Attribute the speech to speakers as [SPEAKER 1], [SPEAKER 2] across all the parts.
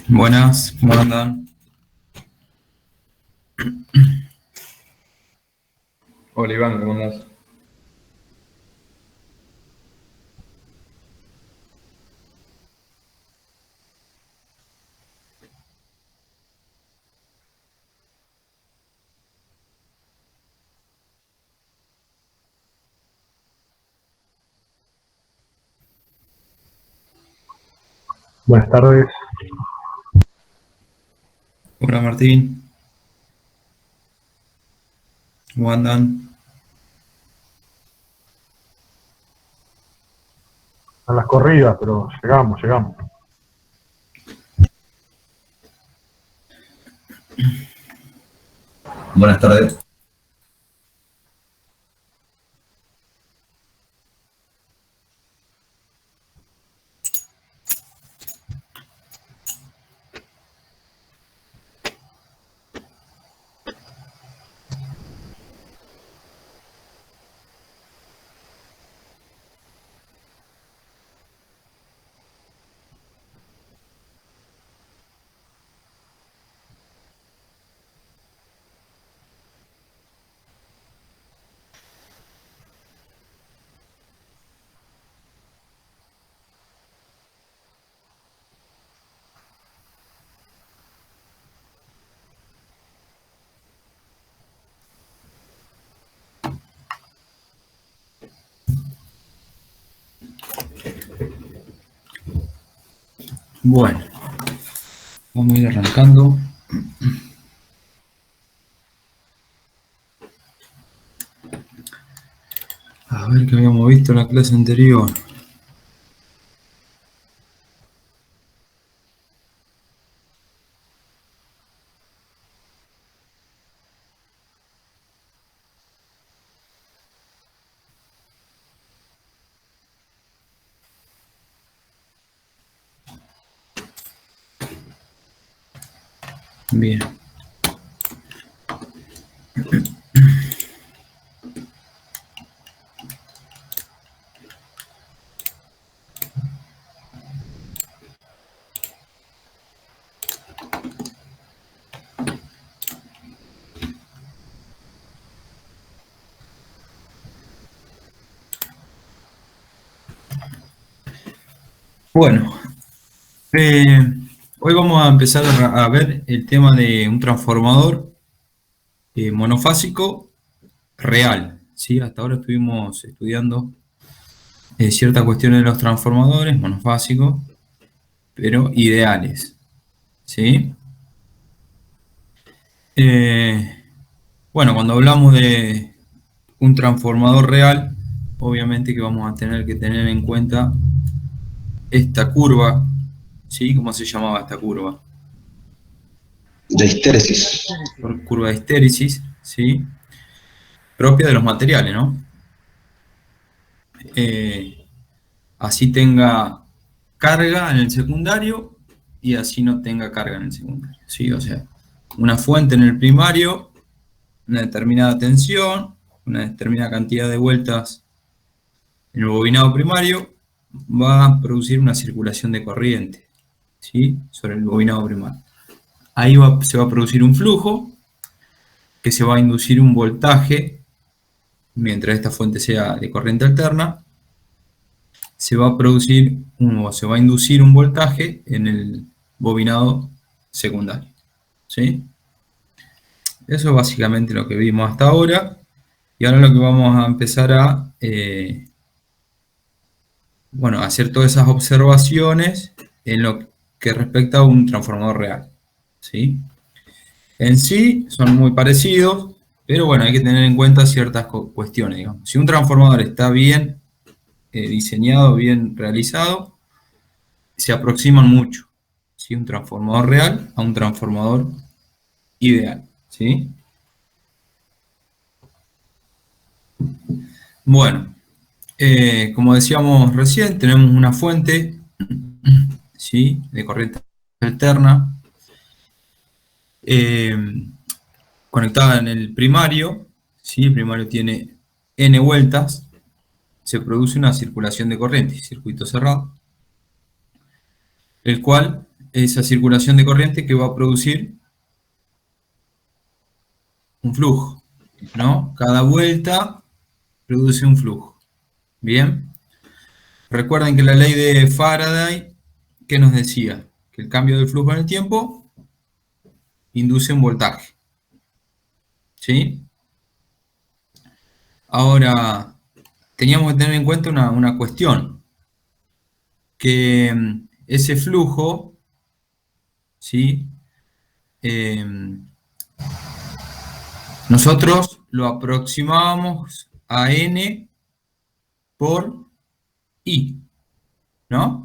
[SPEAKER 1] Buenas, ¿cómo andan? Hola Iván, ¿cómo andás?
[SPEAKER 2] Buenas tardes.
[SPEAKER 1] Hola Martín, ¿cómo andan?
[SPEAKER 2] A las corridas, pero llegamos.
[SPEAKER 3] Buenas tardes.
[SPEAKER 1] Bueno, vamos a ir arrancando. A ver qué habíamos visto en la clase anterior. Bien. Bueno, hoy vamos a empezar a ver el tema de un transformador monofásico real. ¿Sí? Hasta ahora estuvimos estudiando ciertas cuestiones de los transformadores monofásicos, pero ideales. ¿Sí? Bueno, cuando hablamos de un transformador real, obviamente que vamos a tener que tener en cuenta esta curva, ¿sí? ¿Cómo se llamaba esta curva?
[SPEAKER 3] De histéresis.
[SPEAKER 1] Curva de histéresis, ¿sí? Propia de los materiales, ¿no? Así tenga carga en el secundario y así no tenga carga en el secundario, ¿sí? O sea, una fuente en el primario, una determinada tensión, una determinada cantidad de vueltas en el bobinado primario, va a producir una circulación de corriente, ¿sí? Sobre el bobinado primario. Ahí se va a producir un flujo que se va a inducir un voltaje mientras esta fuente sea de corriente alterna. Se va a inducir un voltaje en el bobinado secundario, ¿sí? Eso es básicamente lo que vimos hasta ahora. Y ahora lo que vamos a empezar a hacer todas esas observaciones en lo que respecta a un transformador real, ¿sí? En sí son muy parecidos, pero bueno, hay que tener en cuenta ciertas cuestiones, digamos. Si un transformador está bien diseñado, bien realizado, se aproximan mucho, ¿sí? Un transformador real a un transformador ideal, ¿sí? Bueno, como decíamos recién, tenemos una fuente, ¿sí? De corriente alterna. conectada en el primario, ¿sí? El primario tiene n vueltas, se produce una circulación de corriente, circuito cerrado, el cual, esa circulación de corriente que va a producir un flujo, ¿no? Cada vuelta produce un flujo. Bien. Recuerden que la ley de Faraday, ¿qué nos decía? Que el cambio del flujo en el tiempo induce un voltaje. ¿Sí? Ahora, teníamos que tener en cuenta una cuestión, que ese flujo, ¿sí? Nosotros lo aproximábamos a n por I, ¿no?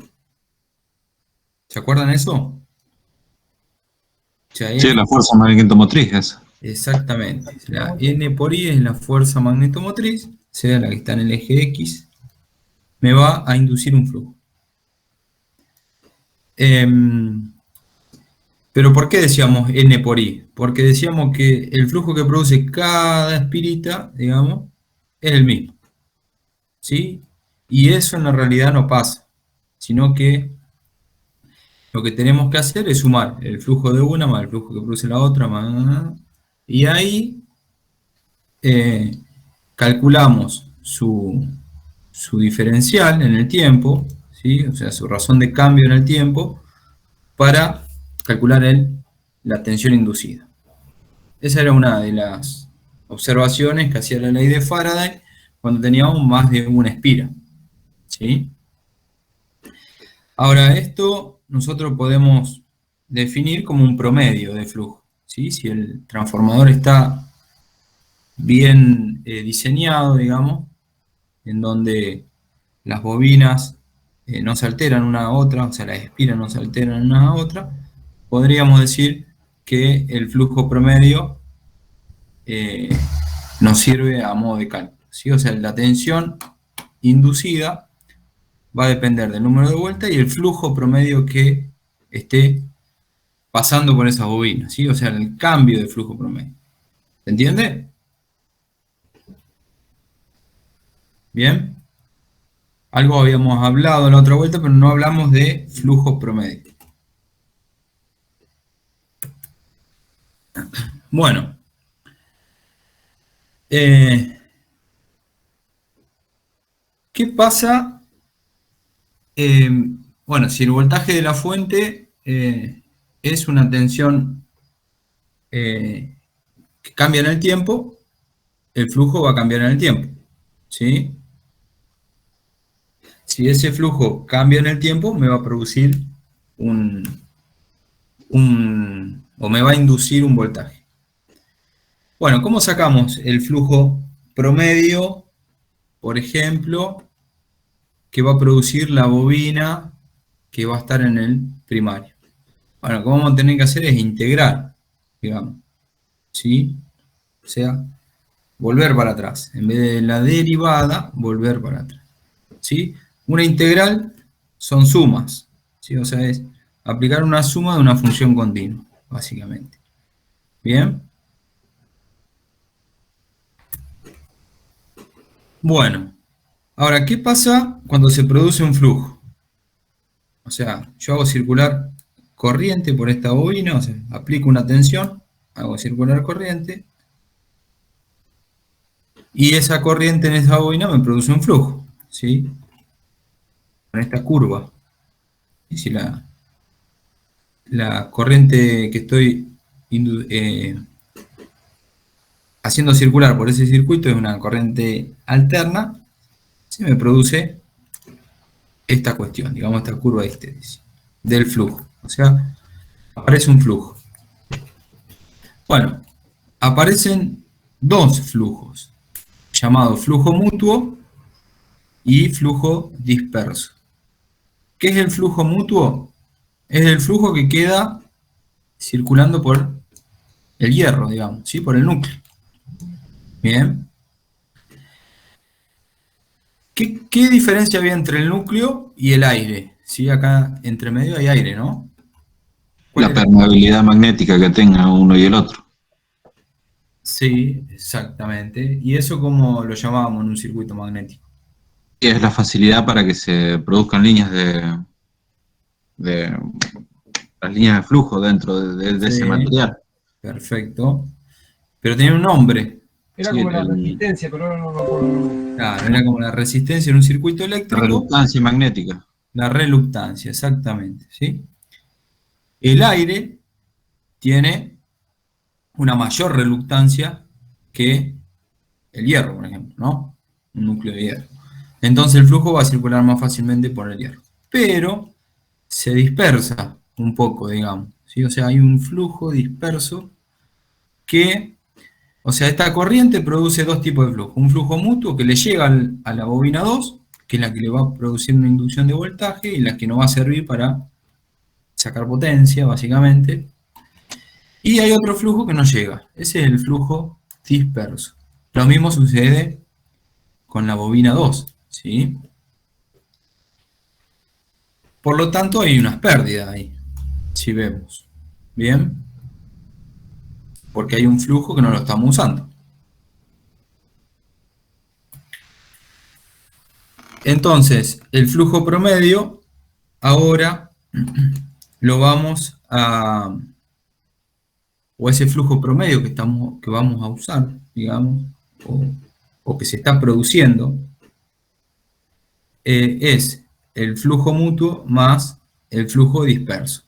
[SPEAKER 1] ¿Se acuerdan eso? O sea,
[SPEAKER 4] Sí,
[SPEAKER 1] n,
[SPEAKER 4] la fuerza magnetomotriz esa.
[SPEAKER 1] exactamente. La n por I es la fuerza magnetomotriz, sea la que está en el eje X, me va a inducir un flujo. Pero ¿por qué decíamos n por I? Porque decíamos que el flujo que produce cada espirita, digamos, es el mismo. ¿Sí? Y eso en la realidad no pasa, sino que lo que tenemos que hacer es sumar el flujo de una más el flujo que produce la otra, y ahí calculamos su diferencial en el tiempo, ¿sí? O sea, su razón de cambio en el tiempo, para calcular la tensión inducida. Esa era una de las observaciones que hacía la ley de Faraday cuando teníamos más de una espira. ¿Sí? Ahora, esto nosotros podemos definir como un promedio de flujo. ¿Sí? Si el transformador está bien diseñado, digamos, en donde las bobinas no se alteran una a otra, o sea, las espiras no se alteran una a otra, podríamos decir que el flujo promedio nos sirve a modo de cálculo, ¿sí? O sea, la tensión inducida va a depender del número de vueltas y el flujo promedio que esté pasando por esas bobinas, ¿sí? O sea, el cambio de flujo promedio. ¿Se entiende? ¿Bien? Algo habíamos hablado la otra vuelta, pero no hablamos de flujo promedio. Bueno. ¿Qué pasa? Bueno, si el voltaje de la fuente es una tensión que cambia en el tiempo, el flujo va a cambiar en el tiempo. ¿Sí? Si ese flujo cambia en el tiempo, me va a producir o me va a inducir un voltaje. Bueno, ¿cómo sacamos el flujo promedio, por ejemplo, que va a producir la bobina que va a estar en el primario? Bueno, lo que vamos a tener que hacer es integrar, digamos, ¿sí? O sea, volver para atrás. En vez de la derivada, volver para atrás, ¿sí? Una integral son sumas, ¿sí? O sea, es aplicar una suma de una función continua, básicamente. ¿Bien? Bueno, ahora, ¿qué pasa cuando se produce un flujo? O sea, yo hago circular corriente por esta bobina, o sea, aplico una tensión, hago circular corriente, y esa corriente en esa bobina me produce un flujo, ¿sí? Con esta curva. Y si la corriente que estoy haciendo circular por ese circuito es una corriente alterna, se me produce esta cuestión, digamos esta curva de histéresis del flujo. O sea, aparece un flujo. Bueno, aparecen dos flujos, llamados flujo mutuo y flujo disperso. ¿Qué es el flujo mutuo? Es el flujo que queda circulando por el hierro, digamos, ¿sí? Por el núcleo. Bien. ¿Qué diferencia había entre el núcleo y el aire? ¿Sí? Acá entre medio hay aire, ¿no?
[SPEAKER 4] La permeabilidad magnética que tenga uno y el otro.
[SPEAKER 1] Sí, exactamente. ¿Y eso como lo llamábamos en un circuito magnético?
[SPEAKER 4] Que es la facilidad para que se produzcan líneas de las líneas de flujo dentro de ese
[SPEAKER 1] Sí,
[SPEAKER 4] material.
[SPEAKER 1] perfecto. Pero tenía un nombre.
[SPEAKER 5] Era
[SPEAKER 4] Sí,
[SPEAKER 5] como la resistencia, pero ahora no me acuerdo el nombre.
[SPEAKER 1] Claro, era como la resistencia en un circuito
[SPEAKER 4] la
[SPEAKER 1] eléctrico,
[SPEAKER 4] reluctancia magnética.
[SPEAKER 1] la reluctancia, exactamente, ¿sí? El aire tiene una mayor reluctancia que el hierro, por ejemplo, ¿no? Un núcleo de hierro. Entonces el flujo va a circular más fácilmente por el hierro. Pero se dispersa un poco, digamos, ¿sí? O sea, hay un flujo disperso que, o sea, esta corriente produce dos tipos de flujo. Un flujo mutuo que le llega a la bobina 2, que es la que le va a producir una inducción de voltaje y la que nos va a servir para sacar potencia, básicamente. Y hay otro flujo que no llega. Ese es el flujo disperso. Lo mismo sucede con la bobina 2, ¿sí? Por lo tanto, hay unas pérdidas ahí, si vemos. ¿Bien? Porque hay un flujo que no lo estamos usando. Entonces, el flujo promedio, ahora lo vamos a, o ese flujo promedio que vamos a usar, digamos, o que se está produciendo, es el flujo mutuo más el flujo disperso,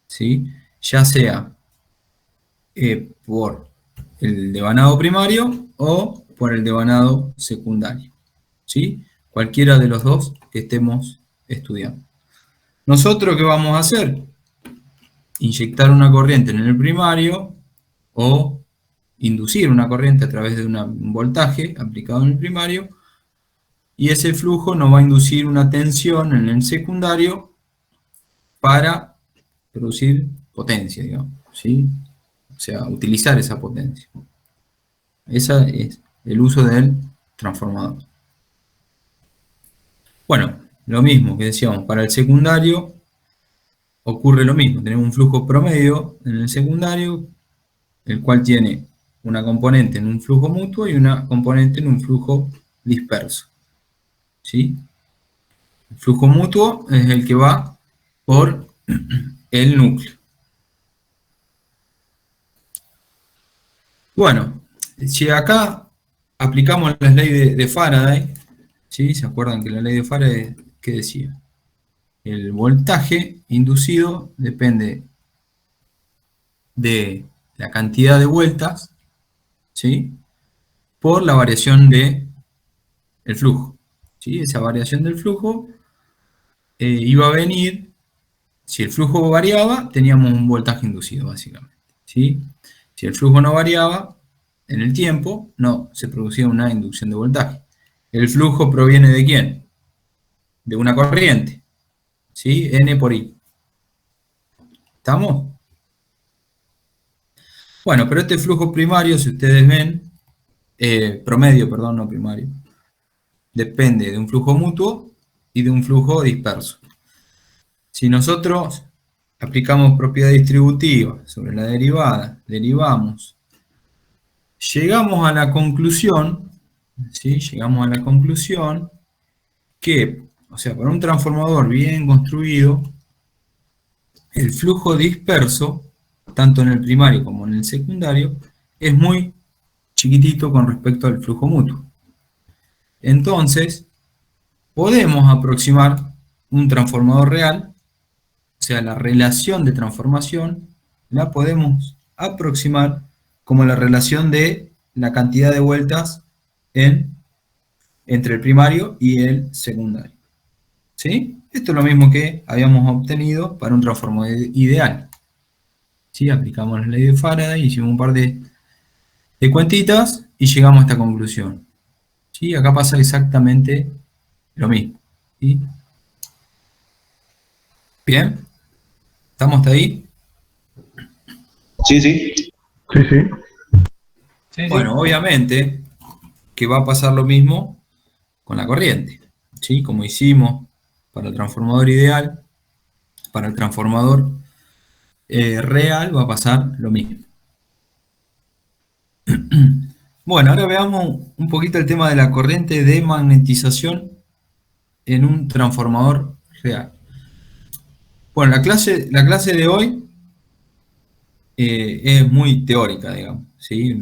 [SPEAKER 1] ¿sí? Ya sea por el devanado primario o por el devanado secundario, ¿sí? Cualquiera de los dos que estemos estudiando. ¿Nosotros qué vamos a hacer? Inyectar una corriente en el primario o inducir una corriente a través de un voltaje aplicado en el primario, y ese flujo nos va a inducir una tensión en el secundario para producir potencia, digamos, ¿sí? O sea, utilizar esa potencia. Ese es el uso del transformador. Bueno, lo mismo que decíamos, para el secundario ocurre lo mismo. Tenemos un flujo promedio en el secundario, el cual tiene una componente en un flujo mutuo y una componente en un flujo disperso, ¿sí? El flujo mutuo es el que va por el núcleo. Bueno, si acá aplicamos la ley de Faraday, ¿sí? ¿Se acuerdan que la ley de Faraday, qué decía? El voltaje inducido depende de la cantidad de vueltas, ¿sí? Por la variación del flujo, ¿sí? Esa variación del flujo iba a venir, si el flujo variaba, teníamos un voltaje inducido, básicamente, ¿sí? Si el flujo no variaba en el tiempo, no se producía una inducción de voltaje. ¿El flujo proviene de quién? De una corriente, ¿sí? N por I. ¿Estamos? Bueno, pero este flujo primario, si ustedes ven, promedio, perdón, no primario, depende de un flujo mutuo y de un flujo disperso. Si nosotros aplicamos propiedad distributiva sobre la derivada, derivamos, llegamos a la conclusión, ¿sí? Llegamos a la conclusión que, o sea, para un transformador bien construido, el flujo disperso, tanto en el primario como en el secundario, es muy chiquitito con respecto al flujo mutuo. Entonces, podemos aproximar un transformador real, o sea, la relación de transformación, la podemos aproximar como la relación de la cantidad de vueltas entre el primario y el secundario. ¿Sí? Esto es lo mismo que habíamos obtenido para un transformador ideal. ¿Sí? Aplicamos la ley de Faraday, hicimos un par de cuentitas y llegamos a esta conclusión. ¿Sí? Acá pasa exactamente lo mismo. ¿Sí? ¿Bien? ¿Estamos hasta ahí?
[SPEAKER 3] Sí, sí.
[SPEAKER 2] Sí, sí.
[SPEAKER 5] Sí,
[SPEAKER 1] Bueno, obviamente que va a pasar lo mismo con la corriente. ¿Sí? Como hicimos para el transformador ideal, para el transformador real va a pasar lo mismo. Bueno, ahora veamos un poquito el tema de la corriente de magnetización en un transformador real. Bueno, la clase de hoy es muy teórica, digamos, ¿sí?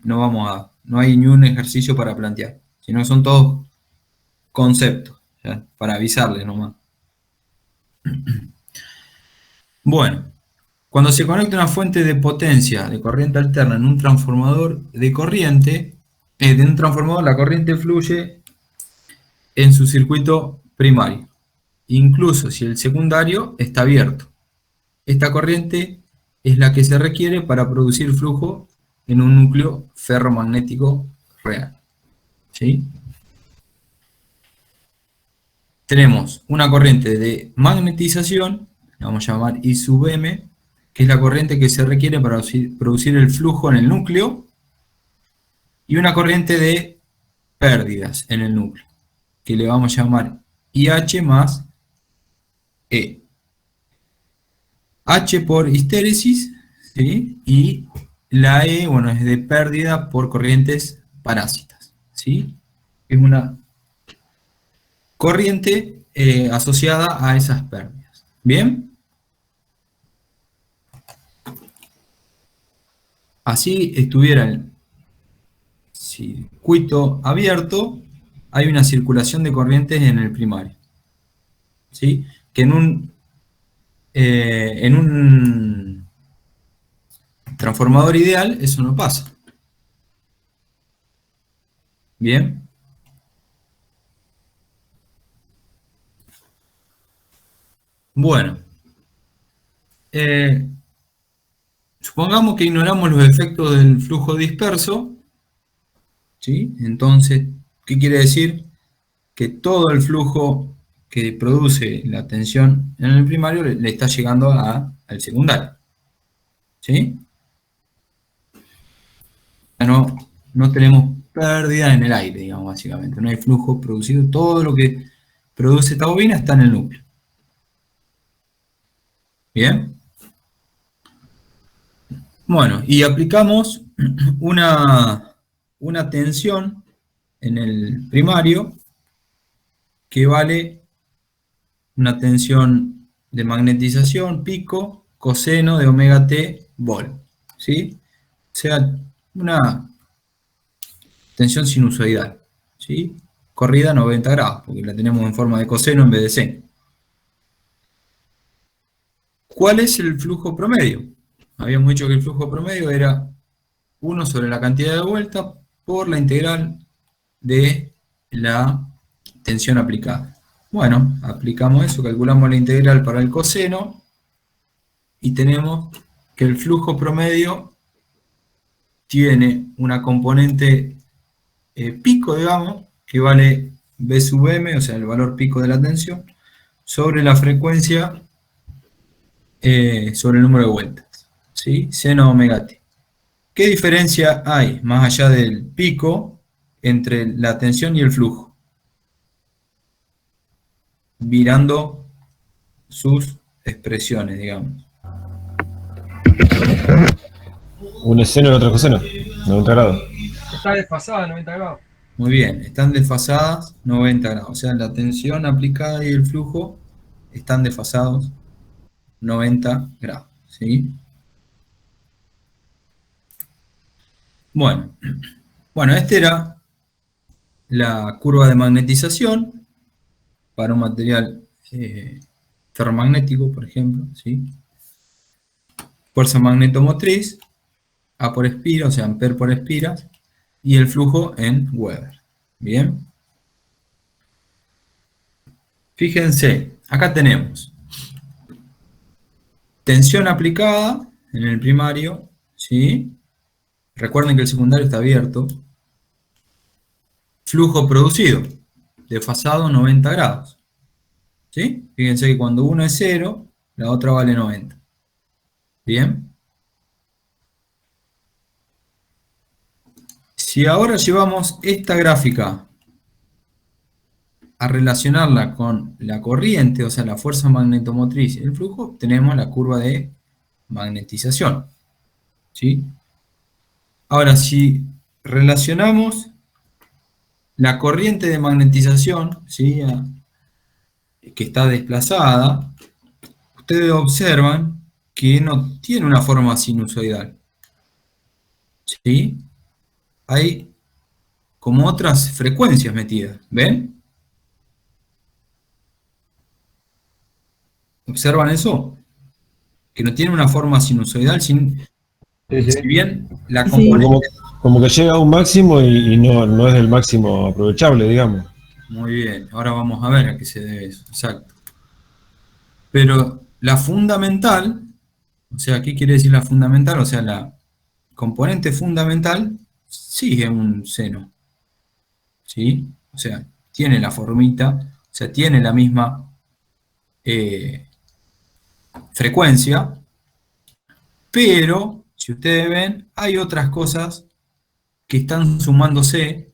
[SPEAKER 1] No hay ni un ejercicio para plantear, sino que son todos conceptos, ¿ya? Para avisarles nomás. Bueno, cuando se conecta una fuente de potencia de corriente alterna en un transformador de corriente, de un transformador la corriente fluye en su circuito primario, incluso si el secundario está abierto. Esta corriente es la que se requiere para producir flujo en un núcleo ferromagnético real. ¿Sí? Tenemos una corriente de magnetización, la vamos a llamar I sub M, que es la corriente que se requiere para producir el flujo en el núcleo, y una corriente de pérdidas en el núcleo, que le vamos a llamar IH más E. H por histéresis, ¿sí? Y la E, bueno, es de pérdida por corrientes parásitas, ¿sí? Es una corriente asociada a esas pérdidas. ¿Bien? Así estuviera el circuito abierto, hay una circulación de corrientes en el primario, ¿sí? Que en un transformador ideal eso no pasa. ¿Bien? Bueno, supongamos que ignoramos los efectos del flujo disperso, ¿sí? Entonces, ¿qué quiere decir? Que todo el flujo que produce la tensión en el primario le está llegando al secundario, ¿sí? No tenemos pérdida en el aire, digamos, básicamente. No hay flujo producido. Todo lo que produce esta bobina está en el núcleo. ¿Bien? Bueno, y aplicamos una tensión en el primario que vale una tensión de magnetización, pico, coseno de omega t, vol. ¿Sí? O sea, una tensión sinusoidal, ¿sí? Corrida 90 grados, porque la tenemos en forma de coseno en vez de seno. ¿Cuál es el flujo promedio? Habíamos dicho que el flujo promedio era 1 sobre la cantidad de vueltas por la integral de la tensión aplicada. Bueno, aplicamos eso, calculamos la integral para el coseno y tenemos que el flujo promedio tiene una componente pico, digamos, que vale B sub M, o sea, el valor pico de la tensión, sobre la frecuencia, sobre el número de vueltas, ¿sí? Seno omega t. ¿Qué diferencia hay, más allá del pico, entre la tensión y el flujo? Mirando sus expresiones, digamos.
[SPEAKER 6] Un es seno y el otro es coseno, 90 grados.
[SPEAKER 5] Está desfasada, 90 grados.
[SPEAKER 1] Muy bien, están desfasadas 90 grados. O sea, la tensión aplicada y el flujo están desfasados 90 grados. ¿Sí? Bueno, esta era la curva de magnetización para un material ferromagnético, por ejemplo. ¿Sí? Fuerza magnetomotriz, A por espira, o sea, amper por espiras, y el flujo en Weber. Bien. Fíjense, acá tenemos tensión aplicada en el primario, ¿sí? Recuerden que el secundario está abierto. Flujo producido, desfasado 90 grados. ¿Sí? Fíjense que cuando uno es 0, la otra vale 90. ¿Bien? Si ahora llevamos esta gráfica a relacionarla con la corriente, o sea, la fuerza magnetomotriz y el flujo, tenemos la curva de magnetización. ¿Sí? Ahora, si relacionamos la corriente de magnetización, ¿sí?, que está desplazada, ustedes observan que no tiene una forma sinusoidal, ¿sí? Hay como otras frecuencias metidas, ¿ven? ¿Observan eso? Que no tiene una forma sinusoidal,
[SPEAKER 6] Sí, sí.
[SPEAKER 1] si bien la
[SPEAKER 7] Sí.
[SPEAKER 1] componente...
[SPEAKER 6] Como que llega a un máximo y no es el máximo aprovechable, digamos.
[SPEAKER 1] Muy bien, ahora vamos a ver a qué se debe eso, exacto. Pero la fundamental, o sea, ¿qué quiere decir la fundamental? O sea, la componente fundamental sigue un seno, ¿sí? O sea, tiene la formita, o sea, tiene la misma frecuencia, pero, si ustedes ven, hay otras cosas que están sumándose,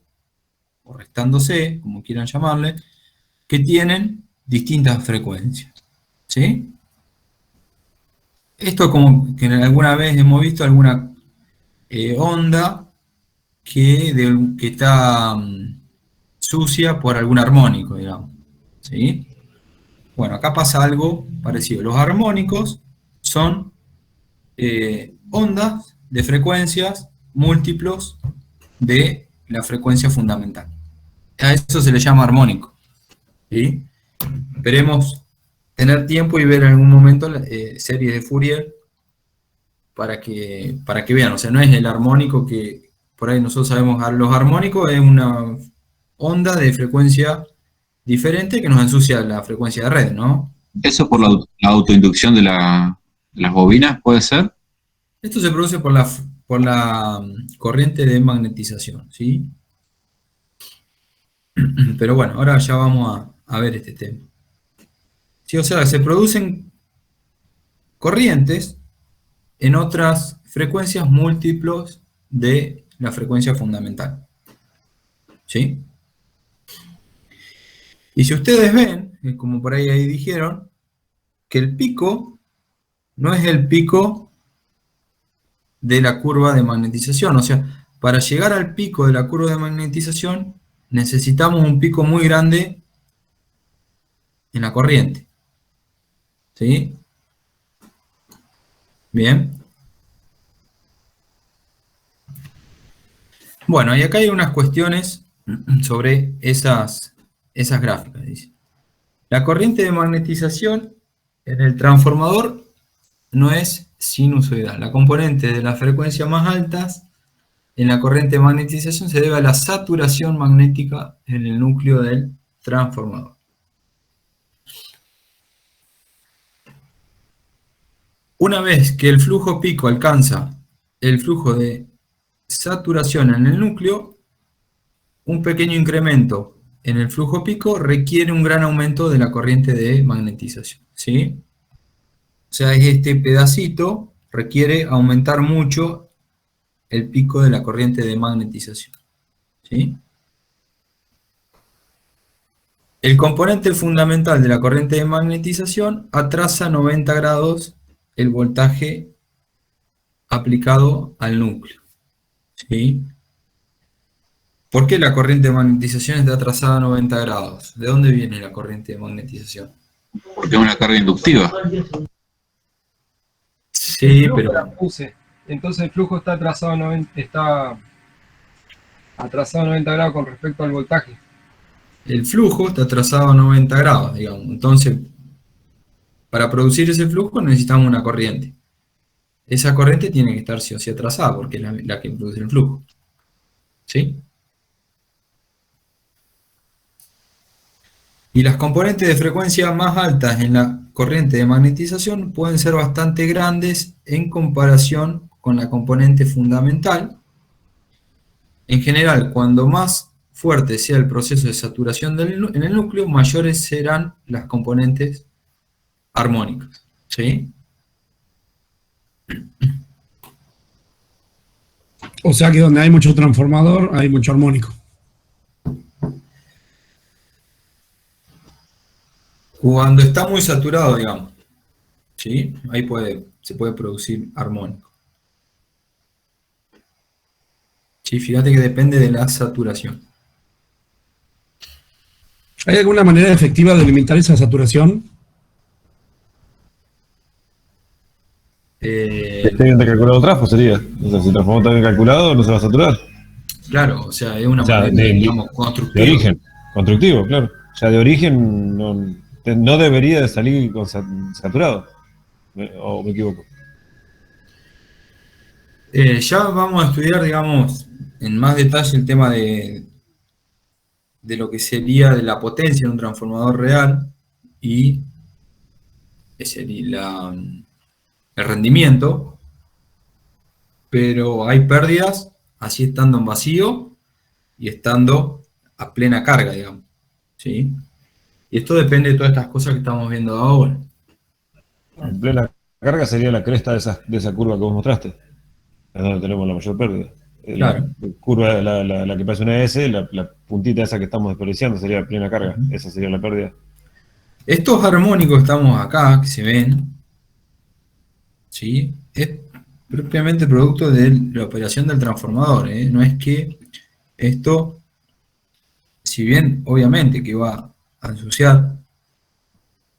[SPEAKER 1] o restándose, como quieran llamarle, que tienen distintas frecuencias, ¿sí? Esto como que alguna vez hemos visto alguna onda que está sucia por algún armónico, digamos, ¿sí? Bueno, acá pasa algo parecido. Los armónicos son ondas de frecuencias múltiplos de la frecuencia fundamental. A eso se le llama armónico, ¿sí? Esperemos tener tiempo y ver en algún momento series de Fourier para que vean. O sea, no es el armónico que por ahí nosotros sabemos. Los armónicos es una onda de frecuencia diferente que nos ensucia la frecuencia de red, ¿no?
[SPEAKER 4] ¿Eso por la autoinducción de las bobinas puede ser?
[SPEAKER 1] Esto se produce por la corriente de magnetización, ¿sí? Pero bueno, ahora ya vamos a ver este tema. Sí, o sea, se producen corrientes en otras frecuencias múltiplos de la frecuencia fundamental, ¿sí? Y si ustedes ven, como por ahí dijeron, que el pico no es el pico de la curva de magnetización. O sea, para llegar al pico de la curva de magnetización necesitamos un pico muy grande en la corriente, ¿sí? Bien. Bueno, y acá hay unas cuestiones sobre esas gráficas. Dice. La corriente de magnetización en el transformador no es sinusoidal. La componente de las frecuencias más altas en la corriente de magnetización se debe a la saturación magnética en el núcleo del transformador. Una vez que el flujo pico alcanza el flujo de saturación en el núcleo, un pequeño incremento en el flujo pico requiere un gran aumento de la corriente de magnetización, ¿sí? O sea, este pedacito requiere aumentar mucho el pico de la corriente de magnetización, ¿sí? El componente fundamental de la corriente de magnetización atrasa 90 grados el voltaje aplicado al núcleo, ¿sí? ¿Por qué la corriente de magnetización está atrasada a 90 grados? ¿De dónde viene la corriente de magnetización?
[SPEAKER 4] Porque es una carga inductiva.
[SPEAKER 1] Sí,
[SPEAKER 5] El flujo
[SPEAKER 1] pero...
[SPEAKER 5] la puse. Entonces el flujo está atrasado a 90 grados con respecto al voltaje.
[SPEAKER 1] El flujo está atrasado a 90 grados, digamos. Entonces, para producir ese flujo necesitamos una corriente. Esa corriente tiene que estar sí o sí atrasada, porque es la que produce el flujo. ¿Sí? Y las componentes de frecuencia más altas en la corriente de magnetización pueden ser bastante grandes en comparación con la componente fundamental. En general, cuando más fuerte sea el proceso de saturación en el núcleo, mayores serán las componentes armónicas, ¿sí?
[SPEAKER 8] O sea que donde hay mucho transformador, hay mucho armónico.
[SPEAKER 1] Cuando está muy saturado, digamos, ¿sí? Ahí se puede producir armónico. Sí, fíjate que depende de la saturación.
[SPEAKER 8] ¿Hay alguna manera efectiva de limitar esa saturación?
[SPEAKER 6] Que esté bien calculado trafo sería. O sea, si el transformador está bien calculado, no se va a saturar.
[SPEAKER 1] Claro, o sea, es una
[SPEAKER 6] O sea,
[SPEAKER 1] manera, digamos,
[SPEAKER 6] de
[SPEAKER 1] constructiva.
[SPEAKER 6] origen, constructivo, claro. Ya de origen no debería de salir saturado. ¿O me equivoco?
[SPEAKER 1] Ya vamos a estudiar, digamos, en más detalle el tema de lo que sería de la potencia de un transformador real y el rendimiento, pero hay pérdidas así estando en vacío y estando a plena carga, digamos, ¿sí? Y esto depende de todas estas cosas que estamos viendo ahora.
[SPEAKER 6] En plena carga sería la cresta de esa curva que vos mostraste. Es donde tenemos la mayor pérdida. La
[SPEAKER 1] Claro.
[SPEAKER 6] curva, la que parece una S, la puntita esa que estamos desperdiciando sería plena carga. Esa sería la pérdida.
[SPEAKER 1] Estos armónicos que estamos acá, que se ven, ¿sí? Es propiamente producto de la operación del transformador, ¿eh? No es que esto, si bien obviamente que va a ensuciar,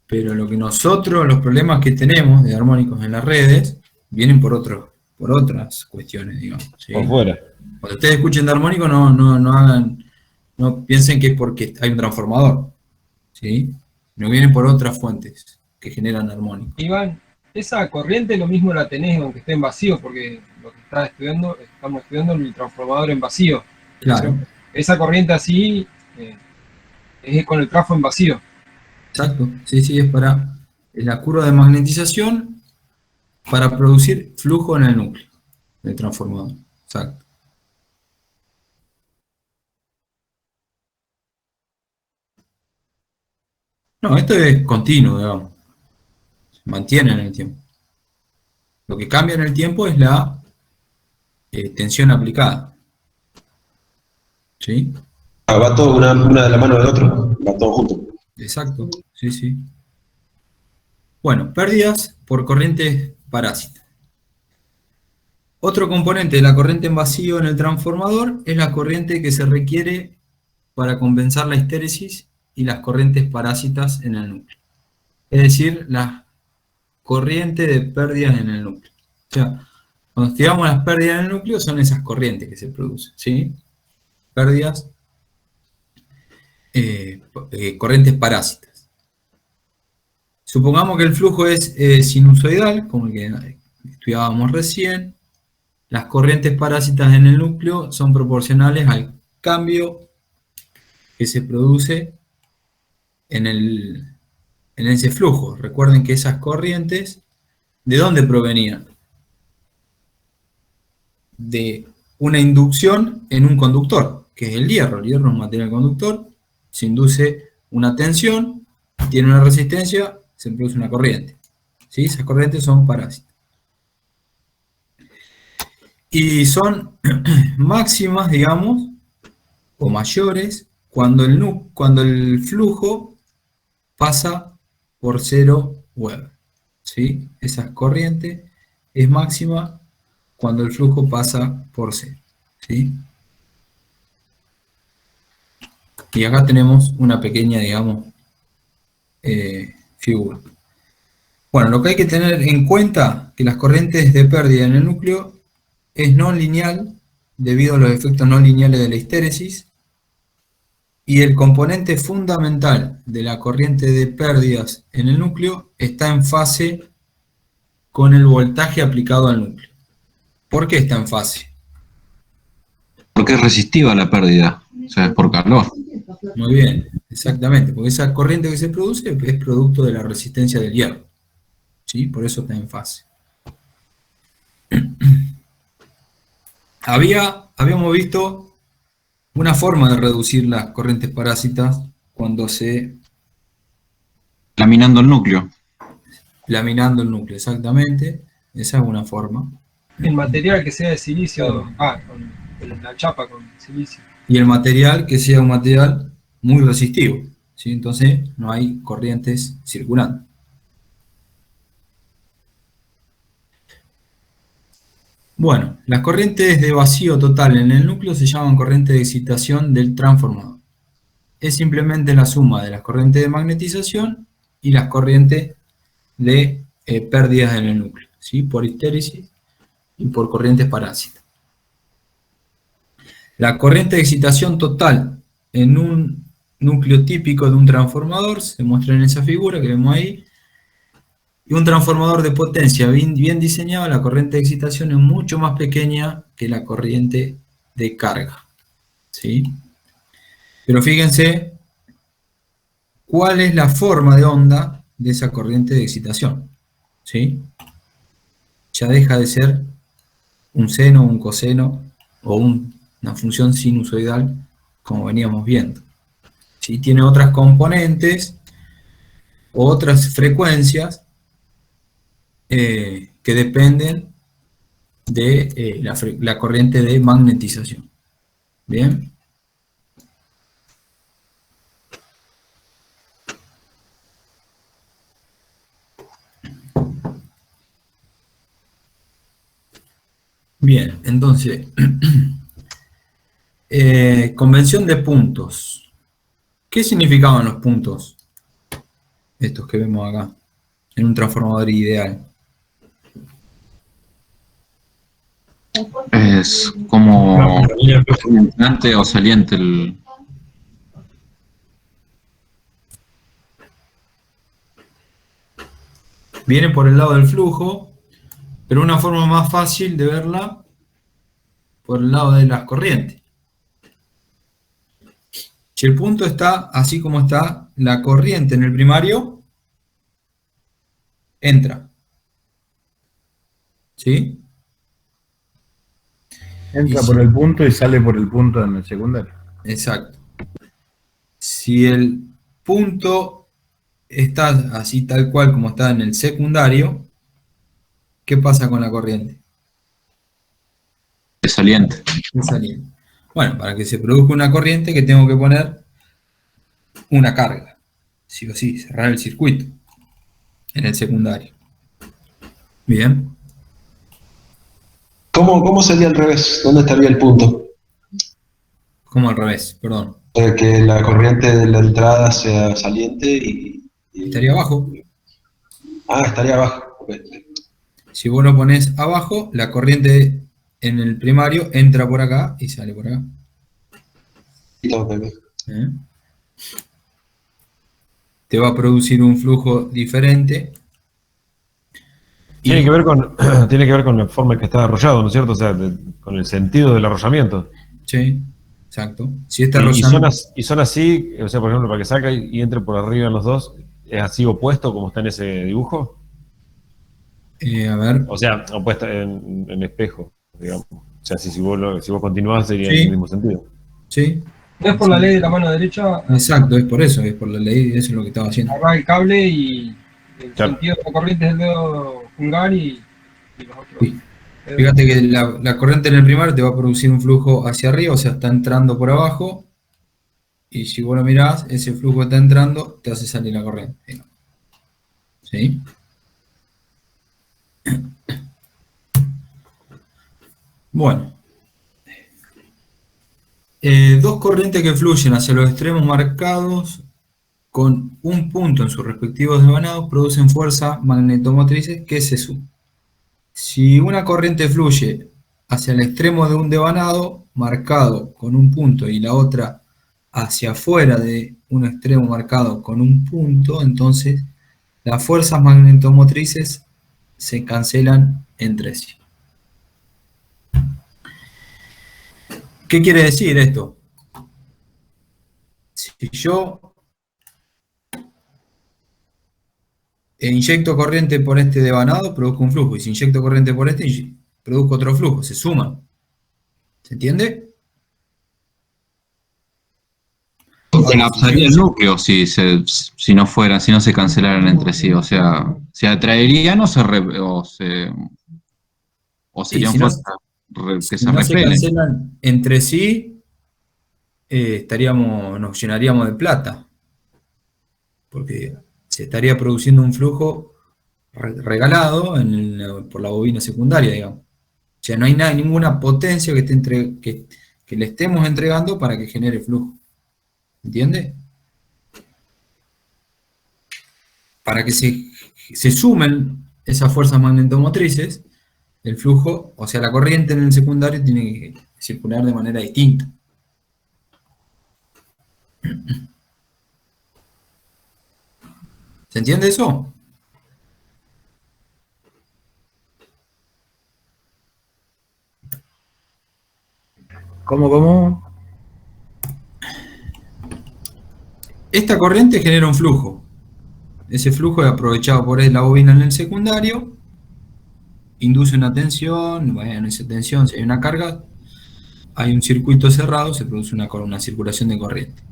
[SPEAKER 1] pero lo que nosotros, los problemas que tenemos de armónicos en las redes, vienen por otras cuestiones, digamos, ¿sí?
[SPEAKER 6] Por fuera.
[SPEAKER 1] Cuando ustedes escuchen de armónico, no piensen que es porque hay un transformador, ¿sí? No vienen por otras fuentes que generan armónicos.
[SPEAKER 5] Iván, esa corriente lo mismo la tenés aunque esté en vacío, porque lo que estamos estudiando el transformador en vacío.
[SPEAKER 1] Claro,
[SPEAKER 5] Esa corriente así es con el trafo en vacío.
[SPEAKER 1] exacto. Sí, sí, es la curva de magnetización para producir flujo en el núcleo del transformador. Exacto. No, esto es continuo, digamos. Se mantiene en el tiempo. Lo que cambia en el tiempo es la tensión aplicada. ¿Sí?
[SPEAKER 3] Va todo una de la mano del otro, va todo junto.
[SPEAKER 1] Exacto. Sí, sí. Bueno, pérdidas por corrientes parásitas. Otro componente de la corriente en vacío en el transformador es la corriente que se requiere para compensar la histéresis y las corrientes parásitas en el núcleo. Es decir, la corriente de pérdidas en el núcleo. O sea, cuando estudiamos las pérdidas en el núcleo son esas corrientes que se producen, ¿sí? Pérdidas, corrientes parásitas. Supongamos que el flujo es sinusoidal, como el que estudiábamos recién. Las corrientes parásitas en el núcleo son proporcionales al cambio que se produce en ese flujo. Recuerden que esas corrientes, ¿de dónde provenían? De una inducción en un conductor, que es el hierro. El hierro es un material conductor, se induce una tensión, tiene una resistencia, se produce una corriente. ¿Sí? Esas corrientes son parásitas. Y son máximas, digamos, o mayores, cuando el flujo pasa por 0 Weber. ¿Sí? Esa corriente es máxima cuando el flujo pasa por 0. ¿Sí? Y acá tenemos una pequeña, digamos, figura. Bueno, lo que hay que tener en cuenta que las corrientes de pérdida en el núcleo es no lineal debido a los efectos no lineales de la histéresis, y el componente fundamental de la corriente de pérdidas en el núcleo está en fase con el voltaje aplicado al núcleo. ¿Por qué está en fase?
[SPEAKER 4] Porque es resistiva a la pérdida, o sea, es por calor.
[SPEAKER 1] Muy bien, exactamente, porque esa corriente que se produce es producto de la resistencia del hierro. ¿Sí? Por eso está en fase. Habíamos visto una forma de reducir las corrientes parásitas cuando
[SPEAKER 4] Laminando el núcleo.
[SPEAKER 1] laminando el núcleo, exactamente. Esa es una forma.
[SPEAKER 5] El material que sea de silicio, con la chapa con silicio.
[SPEAKER 1] Y el material que sea un material muy resistivo, ¿sí? Entonces no hay corrientes circulando. Bueno, las corrientes de vacío total en el núcleo se llaman corriente de excitación del transformador. Es simplemente la suma de las corrientes de magnetización y las corrientes de pérdidas en el núcleo, ¿sí? Por histéresis y por corrientes parásitas. La corriente de excitación total en un núcleo típico de un transformador se muestra en esa figura que vemos ahí. Y un transformador de potencia bien diseñado, la corriente de excitación es mucho más pequeña que la corriente de carga, ¿sí? Pero fíjense cuál es la forma de onda de esa corriente de excitación, ¿sí? Ya deja de ser un seno, un coseno o una función sinusoidal, como veníamos viendo. ¿Sí? Tiene otras componentes, otras frecuencias, que dependen de la corriente de magnetización. ¿Bien? Bien, entonces, convención de puntos. ¿Qué significaban los puntos? Estos que vemos acá, en un transformador ideal.
[SPEAKER 4] Es como entrante o saliente el...
[SPEAKER 1] Viene por el lado del flujo, pero una forma más fácil de verla por el lado de las corrientes. Si el punto está así como está, la corriente en el primario entra. ¿Sí?
[SPEAKER 2] Entra por el punto y sale por el punto en el secundario.
[SPEAKER 1] Exacto. Si el punto está así tal cual como está en el secundario, ¿qué pasa con la corriente?
[SPEAKER 4] Es saliente.
[SPEAKER 1] Es saliente. Bueno, para que se produzca una corriente, que tengo que poner una carga. Sí o sí, cerrar el circuito en el secundario. Bien.
[SPEAKER 3] ¿Cómo sería al revés? ¿Dónde estaría el punto?
[SPEAKER 1] ¿Cómo al revés? Perdón.
[SPEAKER 3] Que la corriente de la entrada sea saliente y...
[SPEAKER 1] Estaría abajo.
[SPEAKER 3] Ah, estaría abajo. Okay.
[SPEAKER 1] Si vos lo pones abajo, la corriente en el primario entra por acá y sale por acá. ¿Eh? Te va a producir un flujo diferente.
[SPEAKER 6] Tiene que ver con la forma en que está arrollado, ¿no es cierto? O sea, con el sentido del arrollamiento.
[SPEAKER 1] Sí, exacto. Si está
[SPEAKER 6] Y
[SPEAKER 1] arrollando...
[SPEAKER 6] son así, o sea, por ejemplo, para que salga y entre por arriba en los dos, ¿es así opuesto como está en ese dibujo?
[SPEAKER 1] a ver.
[SPEAKER 6] O sea, opuesta en espejo, digamos. O sea, si vos continuás sería
[SPEAKER 1] Sí.
[SPEAKER 6] en el mismo sentido.
[SPEAKER 1] Sí.
[SPEAKER 5] No es por la ley de la mano derecha,
[SPEAKER 1] Exacto, es por eso, es por la ley, eso es lo que estaba haciendo.
[SPEAKER 5] agarrar el cable y el
[SPEAKER 6] Claro.
[SPEAKER 5] sentido de la corriente es el dedo pulgar y los otros.
[SPEAKER 1] Sí. Fíjate que la corriente en el primario te va a producir un flujo hacia arriba, o sea, está entrando por abajo, y si vos lo mirás, ese flujo está entrando, te hace salir la corriente. ¿Sí? Bueno. Dos corrientes que fluyen hacia los extremos marcados con un punto en sus respectivos devanados producen fuerzas magnetomotrices que se suman. Si una corriente fluye hacia el extremo de un devanado marcado con un punto y la otra hacia afuera de un extremo marcado con un punto, entonces las fuerzas magnetomotrices se cancelan entre sí. ¿Qué quiere decir esto? Si yo inyecto corriente por este devanado, produzco un flujo, y si inyecto corriente por este, produzco otro flujo, se suman. ¿Se entiende?
[SPEAKER 4] Colapsaría el núcleo si no se cancelaran entre sí. O sea, se atraerían o serían
[SPEAKER 1] si no-
[SPEAKER 4] fuerzas que
[SPEAKER 1] Si
[SPEAKER 4] se
[SPEAKER 1] no se
[SPEAKER 4] repelen.
[SPEAKER 1] cancelan entre sí, nos llenaríamos de plata, porque se estaría produciendo un flujo regalado por la bobina secundaria, digamos. sea, no hay ninguna potencia que le estemos entregando para que genere flujo. ¿Entiende? Para que se sumen esas fuerzas magnetomotrices, el flujo, o sea, la corriente en el secundario tiene que circular de manera distinta. ¿Se entiende eso?
[SPEAKER 2] ¿Cómo?
[SPEAKER 1] Esta corriente genera un flujo. Ese flujo es aprovechado por la bobina en el secundario, induce una tensión, bueno, esa tensión, si hay una carga, hay un circuito cerrado, se produce una circulación de corriente.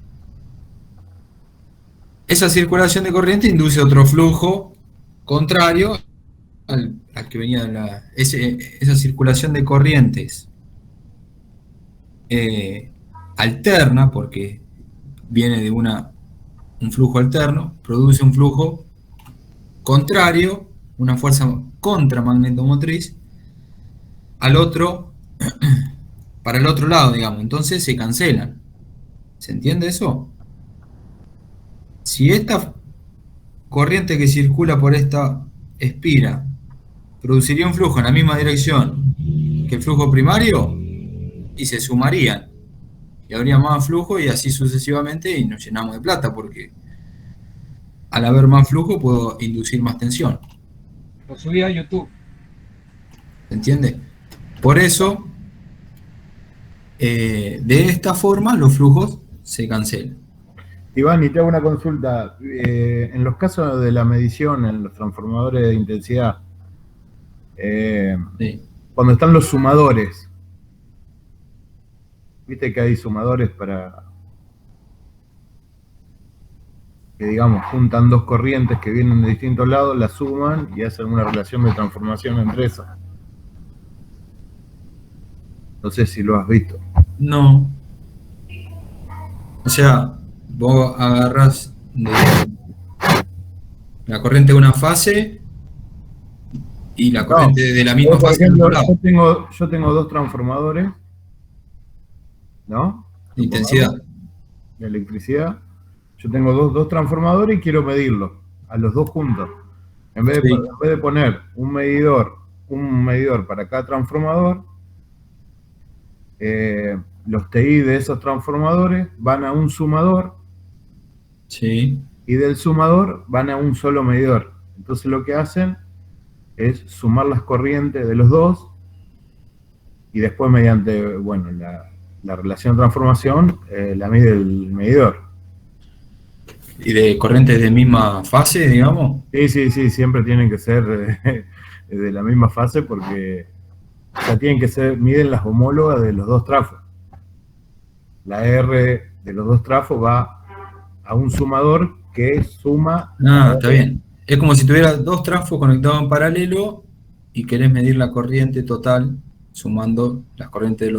[SPEAKER 1] Esa circulación de corriente induce otro flujo contrario al que venía esa circulación de corrientes alterna, porque viene de un flujo alterno, produce un flujo contrario, una fuerza contramagnetomotriz para el otro lado, digamos. Entonces se cancelan. ¿Se entiende eso? Si esta corriente que circula por esta espira produciría un flujo en la misma dirección que el flujo primario, y se sumarían, y habría más flujo, y así sucesivamente, y nos llenamos de plata, porque al haber más flujo puedo inducir más tensión.
[SPEAKER 5] Lo subí a YouTube.
[SPEAKER 1] ¿Se entiende? Por eso, de esta forma, los flujos se cancelan.
[SPEAKER 2] Iván, y te hago una consulta. En los casos de la medición, en los transformadores de intensidad,
[SPEAKER 1] Sí.
[SPEAKER 2] cuando están los sumadores, viste que hay sumadores para que, digamos, juntan dos corrientes que vienen de distintos lados, las suman y hacen una relación de transformación entre esas. No sé si lo has visto.
[SPEAKER 1] No. O sea, vos agarrás la corriente de una fase y la corriente de la misma
[SPEAKER 2] Por
[SPEAKER 1] fase
[SPEAKER 2] ejemplo,
[SPEAKER 1] del otro lado.
[SPEAKER 2] yo tengo dos transformadores, ¿no?
[SPEAKER 1] De intensidad.
[SPEAKER 2] De electricidad. Yo tengo dos transformadores y quiero medirlos, a los dos juntos. En vez de poner un medidor para cada transformador, los TI de esos transformadores van a un sumador,
[SPEAKER 1] Sí.
[SPEAKER 2] y del sumador van a un solo medidor. Entonces lo que hacen es sumar las corrientes de los dos, y después mediante, bueno, la relación de transformación, la mide el medidor.
[SPEAKER 1] ¿Y de corrientes de misma fase, digamos?
[SPEAKER 2] Sí, siempre tienen que ser de la misma fase, porque tienen que ser, miden las homólogas de los dos trafos. La R de los dos trafos va a un sumador que suma...
[SPEAKER 1] Está bien. Es como si tuvieras dos trafos conectados en paralelo y querés medir la corriente total sumando las corrientes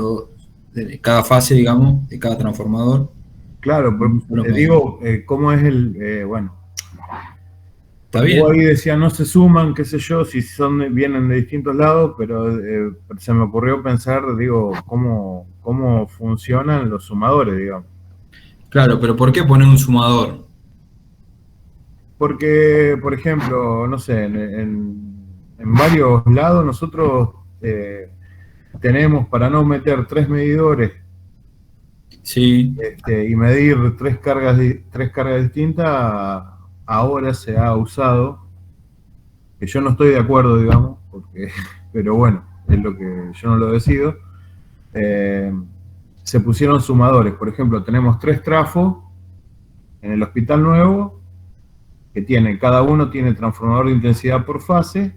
[SPEAKER 1] de cada fase, digamos, de cada transformador.
[SPEAKER 2] Claro, pero te digo cómo es bueno.
[SPEAKER 1] Está bien.
[SPEAKER 2] Yo ahí decía, no se suman, qué sé yo, si vienen de distintos lados, pero se me ocurrió pensar, digo, cómo funcionan los sumadores, digamos.
[SPEAKER 1] Claro, pero ¿por qué poner un sumador?
[SPEAKER 2] Porque, por ejemplo, no sé, en varios lados nosotros tenemos, para no meter 3 medidores,
[SPEAKER 1] Sí.
[SPEAKER 2] y medir tres cargas distintas, ahora se ha usado, que yo no estoy de acuerdo, digamos, pero bueno, es lo que yo no lo decido. Se pusieron sumadores. Por ejemplo, tenemos 3 trafos en el Hospital Nuevo, que cada uno tiene transformador de intensidad por fase,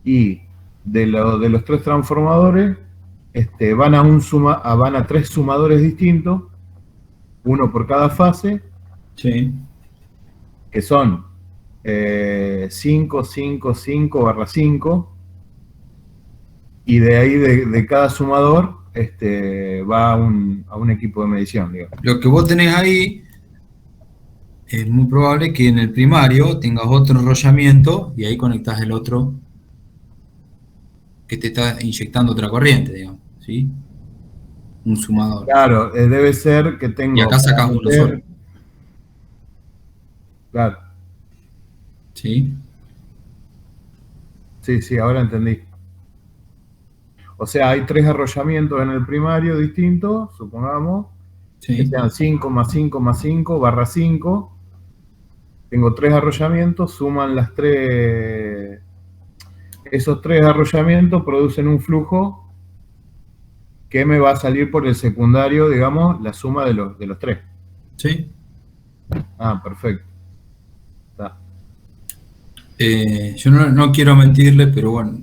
[SPEAKER 2] y de los 3 transformadores, van a 3 sumadores distintos, uno por cada fase,
[SPEAKER 1] Sí.
[SPEAKER 2] que son 5, 5, 5/5, y de ahí de cada sumador va a un equipo de medición, digamos.
[SPEAKER 1] Lo que vos tenés ahí es muy probable que en el primario tengas otro enrollamiento y ahí conectás el otro que te está inyectando otra corriente, digamos, ¿sí? Un sumador.
[SPEAKER 2] Claro, debe ser que tengo...
[SPEAKER 1] Y acá sacás uno solo.
[SPEAKER 2] Claro.
[SPEAKER 1] ¿Sí?
[SPEAKER 2] Sí, ahora entendí. O sea, hay 3 arrollamientos en el primario distintos, supongamos,
[SPEAKER 1] Sí.
[SPEAKER 2] que sean 5 más 5 más 5, barra 5. Tengo 3 arrollamientos, suman las 3... Esos 3 arrollamientos producen un flujo que me va a salir por el secundario, digamos, la suma de los 3.
[SPEAKER 1] ¿Sí?
[SPEAKER 2] Ah, perfecto. Está.
[SPEAKER 1] Yo no quiero mentirle, pero bueno,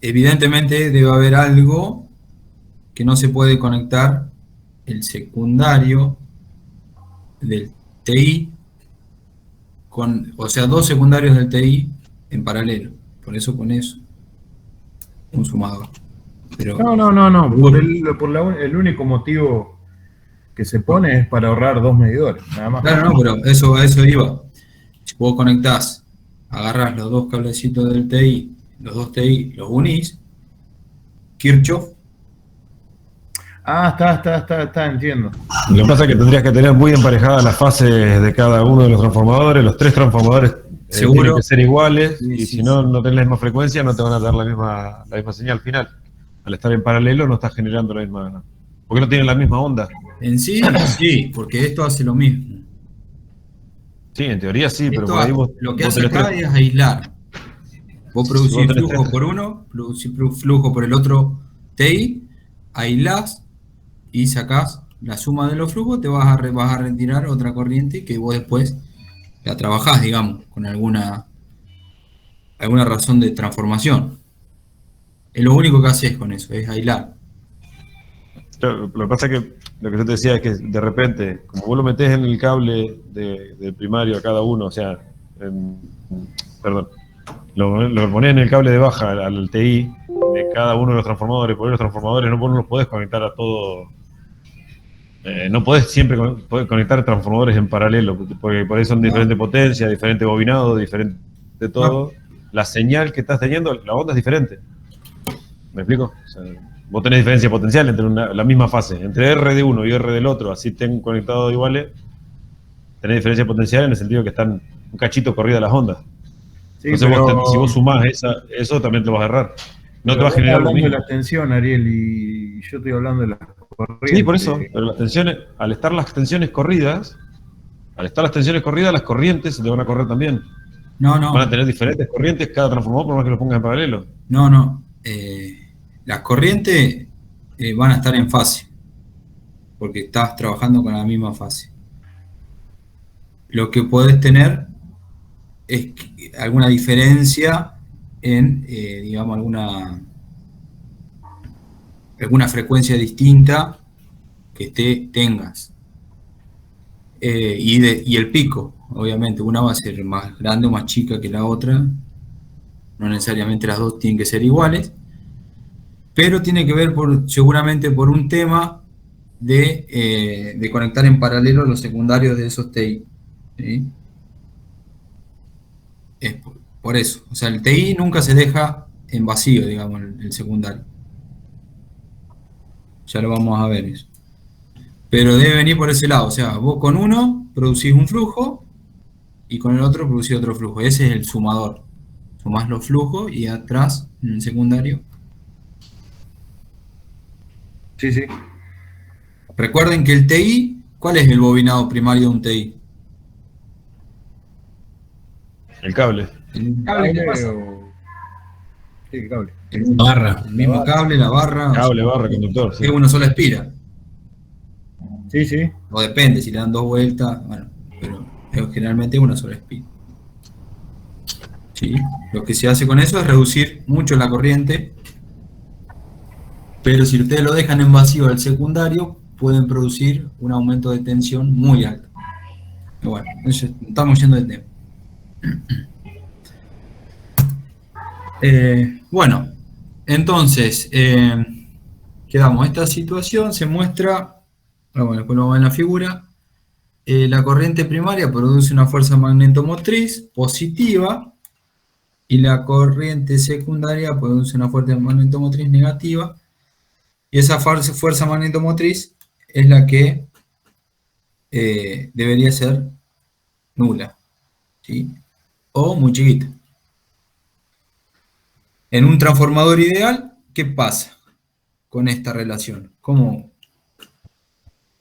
[SPEAKER 1] evidentemente debe haber algo que no se puede conectar el secundario del TI con, o sea, 2 secundarios del TI en paralelo. Por eso pones un sumador. Pero,
[SPEAKER 2] No. El único motivo que se pone es para ahorrar 2 medidores, nada más.
[SPEAKER 1] claro, no, pero a eso iba. Si vos conectás, agarrás los 2 cablecitos del TI, los 2 TI, los unís, Kirchhoff.
[SPEAKER 2] Ah, está, entiendo.
[SPEAKER 6] Lo que pasa es que tendrías que tener muy emparejadas las fases de cada uno de los transformadores. Los 3 transformadores
[SPEAKER 1] Seguro.
[SPEAKER 6] tienen que ser iguales,
[SPEAKER 1] Sí,
[SPEAKER 6] y
[SPEAKER 1] sí,
[SPEAKER 6] si no tenés la misma frecuencia, no te van a dar la misma señal final. Al estar en paralelo no estás generando la misma... Porque no tienen la misma onda.
[SPEAKER 1] En sí, sí, porque esto hace lo mismo.
[SPEAKER 6] Sí, en teoría sí, pero
[SPEAKER 1] Esto
[SPEAKER 6] por ahí vos...
[SPEAKER 1] lo que
[SPEAKER 6] vos
[SPEAKER 1] hace
[SPEAKER 6] tenés
[SPEAKER 1] acá
[SPEAKER 6] tres-
[SPEAKER 1] es aislar. Vos producís
[SPEAKER 6] vos tenés
[SPEAKER 1] flujo
[SPEAKER 6] tres-
[SPEAKER 1] por uno, producís flujo por el otro TI, aislás y sacás la suma de los flujos, te vas a retirar otra corriente que vos después la trabajás, digamos, con alguna razón de transformación. Es lo único que haces con eso, es aislar.
[SPEAKER 6] Claro, lo que pasa es que lo que yo te decía es que de repente, como vos lo metés en el cable del primario a cada uno, o sea, perdón, lo ponés en el cable de baja al TI de cada uno de los transformadores, porque los transformadores vos no los podés conectar a todo, no podés siempre conectar transformadores en paralelo, porque por ahí son diferentes potencias, diferente bobinado, diferente todo. La señal que estás teniendo, la onda es diferente. ¿Me explico? O sea, vos tenés diferencia potencial entre la misma fase, entre R de uno y R del otro, así estén conectados iguales, tenés diferencia potencial en el sentido que están un cachito corrida las ondas.
[SPEAKER 2] Sí,
[SPEAKER 6] Entonces
[SPEAKER 2] pero,
[SPEAKER 6] si vos sumás eso, también te vas a errar. No te va a
[SPEAKER 2] vos
[SPEAKER 6] generar
[SPEAKER 2] estás
[SPEAKER 6] lo
[SPEAKER 2] hablando
[SPEAKER 6] mismo.
[SPEAKER 2] de la tensión, Ariel, y yo estoy hablando de las corrientes.
[SPEAKER 6] Sí, por eso, pero las tensiones, al estar las tensiones corridas, las corrientes se te van a correr también.
[SPEAKER 1] No.
[SPEAKER 6] Van a tener diferentes corrientes cada transformador por más que lo pongas en paralelo.
[SPEAKER 1] No. Las corrientes van a estar en fase, porque estás trabajando con la misma fase. Lo que podés tener es alguna diferencia en, digamos, alguna frecuencia distinta que tengas. Y el pico, obviamente, una va a ser más grande o más chica que la otra. No necesariamente las dos tienen que ser iguales, pero tiene que ver seguramente por un tema de conectar en paralelo los secundarios de esos TI. ¿Sí? Es por eso. O sea, el TI nunca se deja en vacío, digamos, el secundario. Ya lo vamos a ver eso. Pero debe venir por ese lado. O sea, vos con uno producís un flujo y con el otro producís otro flujo. Ese es el sumador. Sumás los flujos y atrás, en el secundario.
[SPEAKER 2] Sí.
[SPEAKER 1] Recuerden que el TI, ¿cuál es el bobinado primario de un TI?
[SPEAKER 6] El cable.
[SPEAKER 1] El
[SPEAKER 5] Cable, ¿qué pasa?
[SPEAKER 2] Sí, cable.
[SPEAKER 8] Barra.
[SPEAKER 1] el mismo cable, la barra.
[SPEAKER 6] Cable, barra, conductor. Sí.
[SPEAKER 1] Es una sola espira.
[SPEAKER 2] Sí.
[SPEAKER 1] O depende, si le dan 2 vueltas, bueno, pero generalmente es una sola espira. ¿Sí? Lo que se hace con eso es reducir mucho la corriente, pero si ustedes lo dejan en vacío al secundario, pueden producir un aumento de tensión muy alto. Pero bueno, estamos yendo del tema. Bueno, entonces, quedamos. Esta situación se muestra, bueno, después lo vamos a ver en la figura. La corriente primaria produce una fuerza magnetomotriz positiva y la corriente secundaria produce una fuerza magnetomotriz negativa, y esa fuerza magnetomotriz es la que debería ser nula, ¿sí? O muy chiquita. En un transformador ideal, ¿qué pasa con esta relación? ¿Cómo?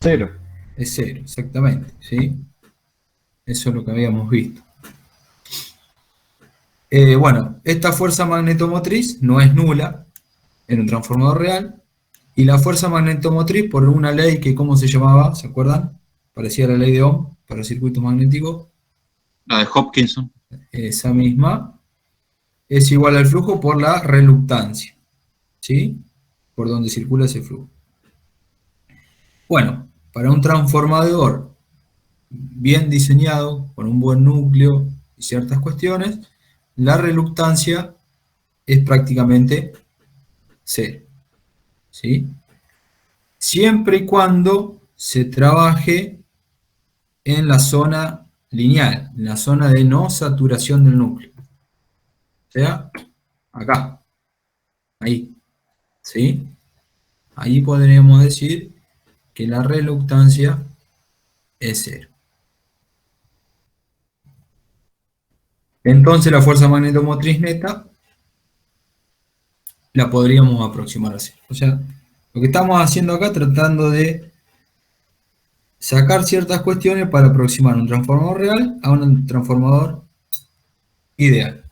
[SPEAKER 2] Cero.
[SPEAKER 1] Es cero, exactamente, ¿sí? Eso es lo que habíamos visto. Bueno, esta fuerza magnetomotriz no es nula en un transformador real, y la fuerza magnetomotriz, por una ley que, ¿cómo se llamaba? ¿Se acuerdan? Parecía la ley de Ohm para circuitos magnéticos.
[SPEAKER 4] La de Hopkinson.
[SPEAKER 1] Esa misma es igual al flujo por la reluctancia, ¿sí? Por donde circula ese flujo. Bueno, para un transformador bien diseñado, con un buen núcleo y ciertas cuestiones, la reluctancia es prácticamente cero, ¿sí? Siempre y cuando se trabaje en la zona lineal, en la zona de no saturación del núcleo. O sea, acá, ahí, ¿sí? Ahí podríamos decir que la reluctancia es cero. Entonces la fuerza magnetomotriz neta la podríamos aproximar a cero. O sea, lo que estamos haciendo acá, tratando de sacar ciertas cuestiones para aproximar un transformador real a un transformador ideal.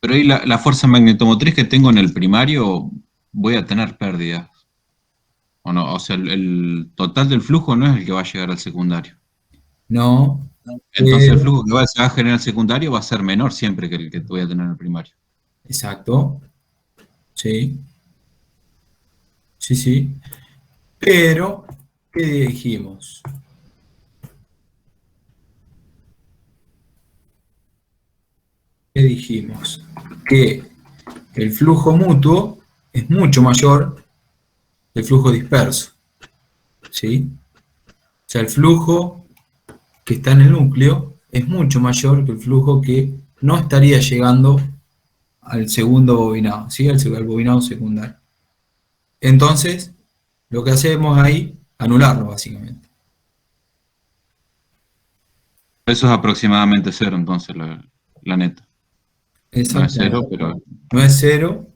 [SPEAKER 4] Pero ahí la fuerza magnetomotriz que tengo en el primario, voy a tener pérdidas. ¿O no? O sea, el total del flujo no es el que va a llegar al secundario.
[SPEAKER 1] No.
[SPEAKER 4] Entonces el flujo que se va a generar en el secundario va a ser menor siempre que el que voy a tener en el primario.
[SPEAKER 1] Exacto. Sí. Sí, sí. Pero, ¿qué dijimos? ¿Qué dijimos? Que el flujo mutuo es mucho mayor que el flujo disperso, ¿sí? O sea, el flujo que está en el núcleo es mucho mayor que el flujo que no estaría llegando al segundo bobinado, ¿sí? Al bobinado secundario. Entonces, lo que hacemos ahí, anularlo básicamente.
[SPEAKER 4] Eso es aproximadamente cero, entonces, la neta. No es
[SPEAKER 1] Exactamente.
[SPEAKER 4] cero, pero
[SPEAKER 1] No es cero,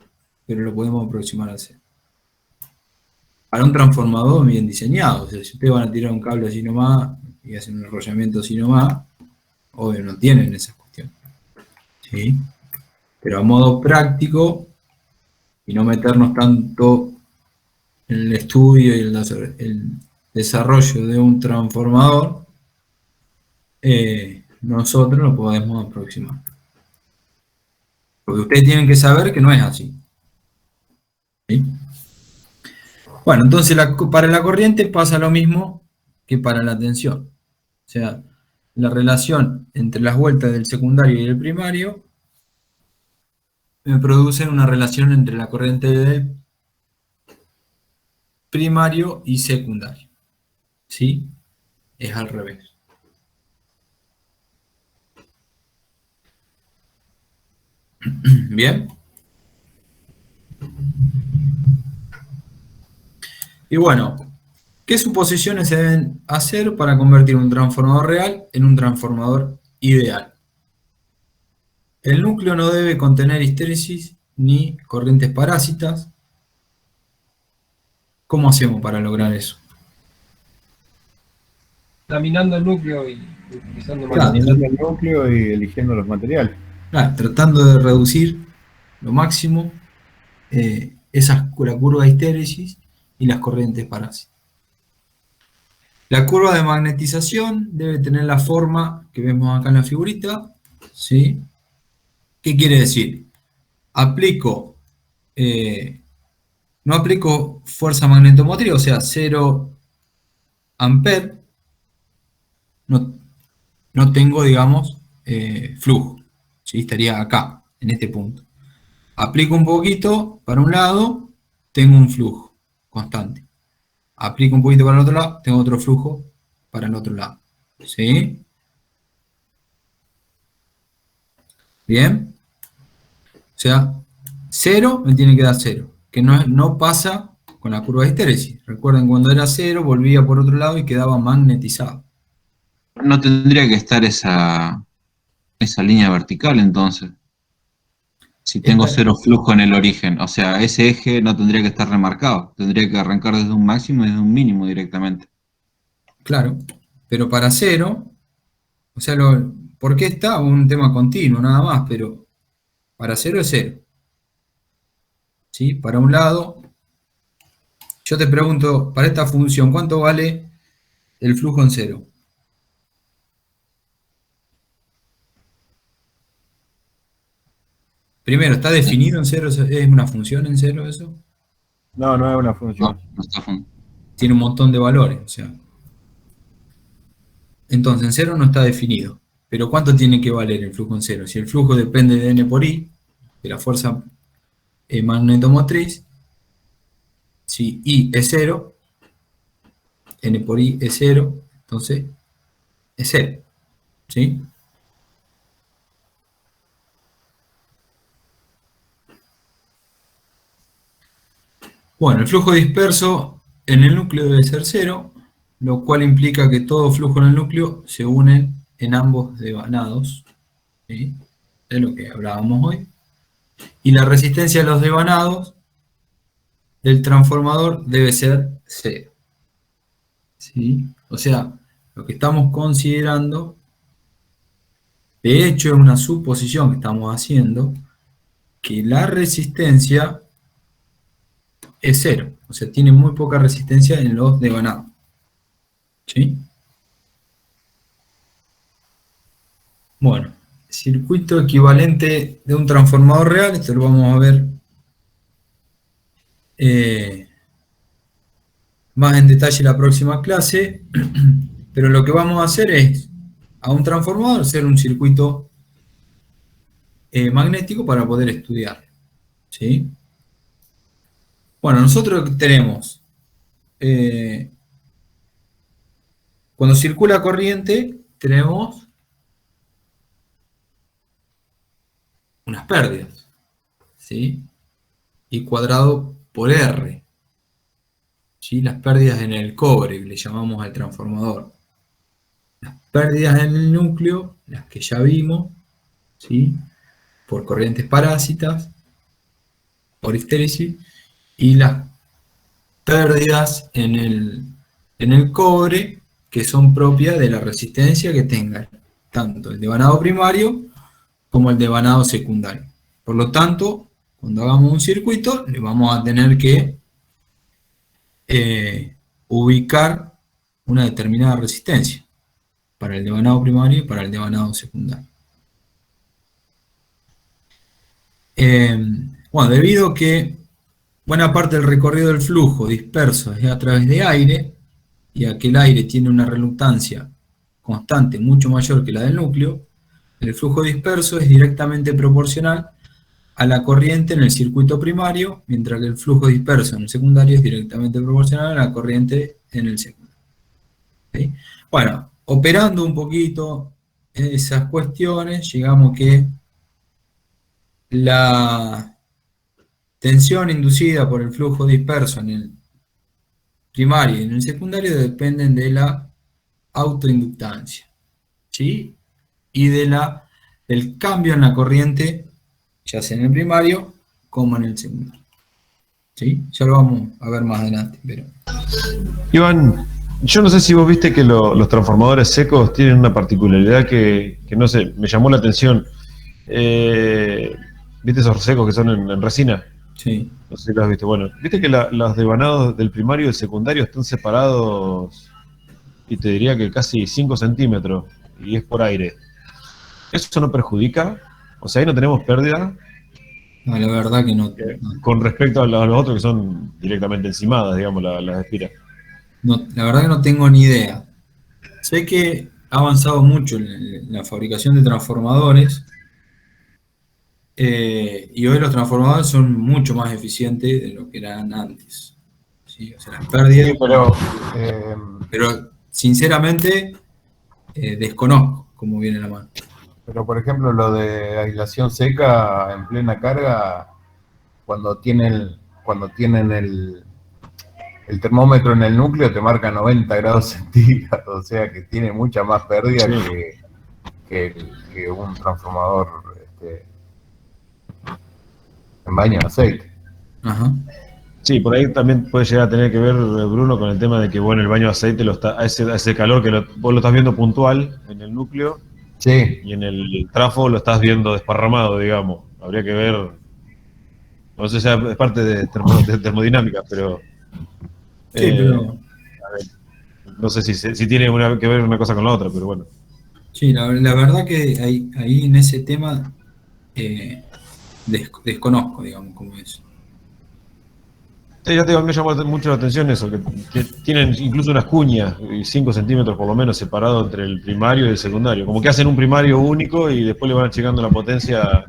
[SPEAKER 1] pero lo podemos aproximar a cero. Para un transformador bien diseñado, o sea, si ustedes van a tirar un cable así nomás y hacen un enrollamiento así nomás, obvio no tienen esas cuestiones, ¿sí? Pero a modo práctico, y no meternos tanto en el estudio y el desarrollo de un transformador, nosotros lo podemos aproximar. Porque ustedes tienen que saber que no es así, ¿sí? Bueno, entonces para la corriente pasa lo mismo que para la tensión. O sea, la relación entre las vueltas del secundario y el primario me produce una relación entre la corriente del primario y secundario. ¿Sí? Es al revés. Bien. Y bueno, ¿qué suposiciones se deben hacer para convertir un transformador real en un transformador ideal? El núcleo no debe contener histéresis ni corrientes parásitas. ¿Cómo hacemos para lograr eso?
[SPEAKER 5] Laminando el núcleo y utilizando
[SPEAKER 1] Claro.
[SPEAKER 2] Eliminando el núcleo y eligiendo los materiales.
[SPEAKER 1] Tratando de reducir lo máximo la curva de histéresis y las corrientes parásitas. La curva de magnetización debe tener la forma que vemos acá en la figurita, ¿sí? ¿Qué quiere decir? No aplico fuerza magnetomotriz, o sea, 0 amperes, no tengo, digamos, flujo, ¿sí? Estaría acá, en este punto. Aplico un poquito para un lado, tengo un flujo constante. Aplico un poquito para el otro lado, tengo otro flujo para el otro lado. ¿Sí? Bien. sea, 0 me tiene que dar 0, que no pasa con la curva de histéresis. Recuerden, cuando era 0 volvía por otro lado y quedaba magnetizado.
[SPEAKER 4] No tendría que estar esa línea vertical entonces. Si tengo
[SPEAKER 1] Esta-
[SPEAKER 4] 0 flujo en el origen, o sea, ese eje no tendría que estar remarcado, tendría que arrancar desde un máximo y desde un mínimo directamente.
[SPEAKER 1] Claro, pero para 0, o sea, ¿por qué está? Un tema continuo nada más, pero para 0 es 0. ¿Sí? Para un lado, yo te pregunto, para esta función, ¿cuánto vale el flujo en 0? Primero, ¿está definido en 0? ¿Es una función en 0 eso?
[SPEAKER 2] No, no es una
[SPEAKER 4] No,
[SPEAKER 2] función.
[SPEAKER 4] no está
[SPEAKER 1] Tiene un montón de valores, o sea. Entonces, en 0 no está definido. Pero ¿cuánto tiene que valer el flujo en 0? Si el flujo depende de N por I, de la fuerza magnetomotriz, si I es 0, N por I es 0, entonces es 0. ¿Sí? Bueno, el flujo disperso en el núcleo debe ser 0, lo cual implica que todo flujo en el núcleo se une en ambos devanados, ¿sí? De lo que hablábamos hoy. Y la resistencia a los devanados del transformador debe ser 0. ¿Sí? O sea, lo que estamos considerando, de hecho es una suposición que estamos haciendo, que la resistencia es 0. O sea, tiene muy poca resistencia en los devanados. ¿Sí? Bueno, circuito equivalente de un transformador real, esto lo vamos a ver más en detalle la próxima clase, pero lo que vamos a hacer es a un transformador hacer un circuito magnético para poder estudiarlo. ¿Sí? Bueno, nosotros tenemos, cuando circula corriente, tenemos unas pérdidas, ¿sí? Y cuadrado por R. ¿Sí? Las pérdidas en el cobre, que le llamamos al transformador. Las pérdidas en el núcleo, las que ya vimos, ¿sí? Por corrientes parásitas, por histéresis, y las pérdidas en el cobre, que son propias de la resistencia que tenga tanto el devanado primario como el devanado secundario. Por lo tanto, cuando hagamos un circuito, le vamos a tener que ubicar una determinada resistencia para el devanado primario y para el devanado secundario. Bueno, debido a que buena parte del recorrido del flujo disperso es a través de aire, y a que el aire tiene una reluctancia constante mucho mayor que la del núcleo, el flujo disperso es directamente proporcional a la corriente en el circuito primario, mientras que el flujo disperso en el secundario es directamente proporcional a la corriente en el secundario. ¿Sí? Bueno, operando un poquito esas cuestiones, llegamos que la tensión inducida por el flujo disperso en el primario y en el secundario dependen de la autoinductancia, ¿sí? Y del cambio en la corriente, ya sea en el primario como en el secundario. ¿Sí? Ya lo vamos a ver más adelante. Pero...
[SPEAKER 6] Iván, yo no sé si vos viste que los transformadores secos tienen una particularidad que no sé, me llamó la atención. ¿Viste esos secos que son en resina?
[SPEAKER 1] Sí.
[SPEAKER 6] No sé si los viste. Bueno, viste que los devanados del primario y del secundario están separados, y te diría que casi 5 centímetros, y es por aire. ¿Eso no perjudica? O sea, ahí no tenemos pérdida.
[SPEAKER 1] No, la verdad que no.
[SPEAKER 6] Con respecto a los otros que son directamente encimadas, digamos, las espiras.
[SPEAKER 1] No, la verdad que no tengo ni idea. Sé que ha avanzado mucho en la fabricación de transformadores, y hoy los transformadores son mucho más eficientes de lo que eran antes. ¿Sí? O sea, las pérdidas...
[SPEAKER 2] Sí, pero
[SPEAKER 1] Pero sinceramente desconozco cómo viene la mano.
[SPEAKER 2] Pero por ejemplo, lo de aislación seca en plena carga, cuando tienen el termómetro en el núcleo te marca 90 grados centígrados, o sea que tiene mucha más pérdida
[SPEAKER 6] Sí.
[SPEAKER 2] que un transformador en baño de aceite.
[SPEAKER 1] Ajá.
[SPEAKER 6] Sí, por ahí también puede llegar a tener que ver, Bruno, con el tema de que vos en el baño de aceite a ese calor que vos lo estás viendo puntual en el núcleo
[SPEAKER 2] Sí,
[SPEAKER 6] y en el trafo lo estás viendo desparramado, digamos. Habría que ver, no sé si es parte de termodinámica, pero
[SPEAKER 1] Sí, pero
[SPEAKER 6] no sé si tiene que ver una cosa con la otra, pero bueno.
[SPEAKER 1] sí, la verdad que ahí en ese tema desconozco, digamos, cómo es.
[SPEAKER 6] Sí, ya te digo, me llamó mucho la atención eso, que tienen incluso unas cuñas, 5 centímetros por lo menos, separado entre el primario y el secundario. Como que hacen un primario único y después le van achicando la potencia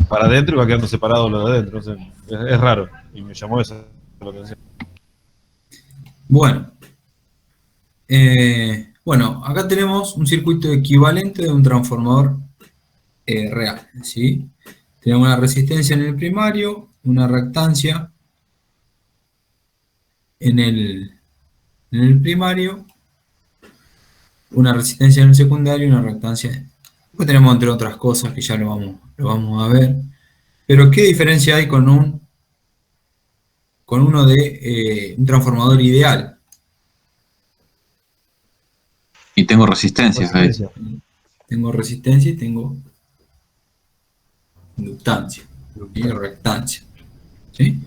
[SPEAKER 6] para adentro y va quedando separado lo de adentro. Entonces, es raro y me llamó eso la atención.
[SPEAKER 1] Bueno, bueno, acá tenemos un circuito equivalente de un transformador real, ¿sí? Tenemos una resistencia en el primario, una reactancia en el primario, una resistencia en el secundario y una reactancia. Después tenemos entre otras cosas que ya lo vamos a ver. Pero ¿qué diferencia hay con uno de un transformador ideal?
[SPEAKER 4] Y tengo resistencias ahí.
[SPEAKER 1] Tengo resistencia y tengo inductancia y reactancia, ¿sí?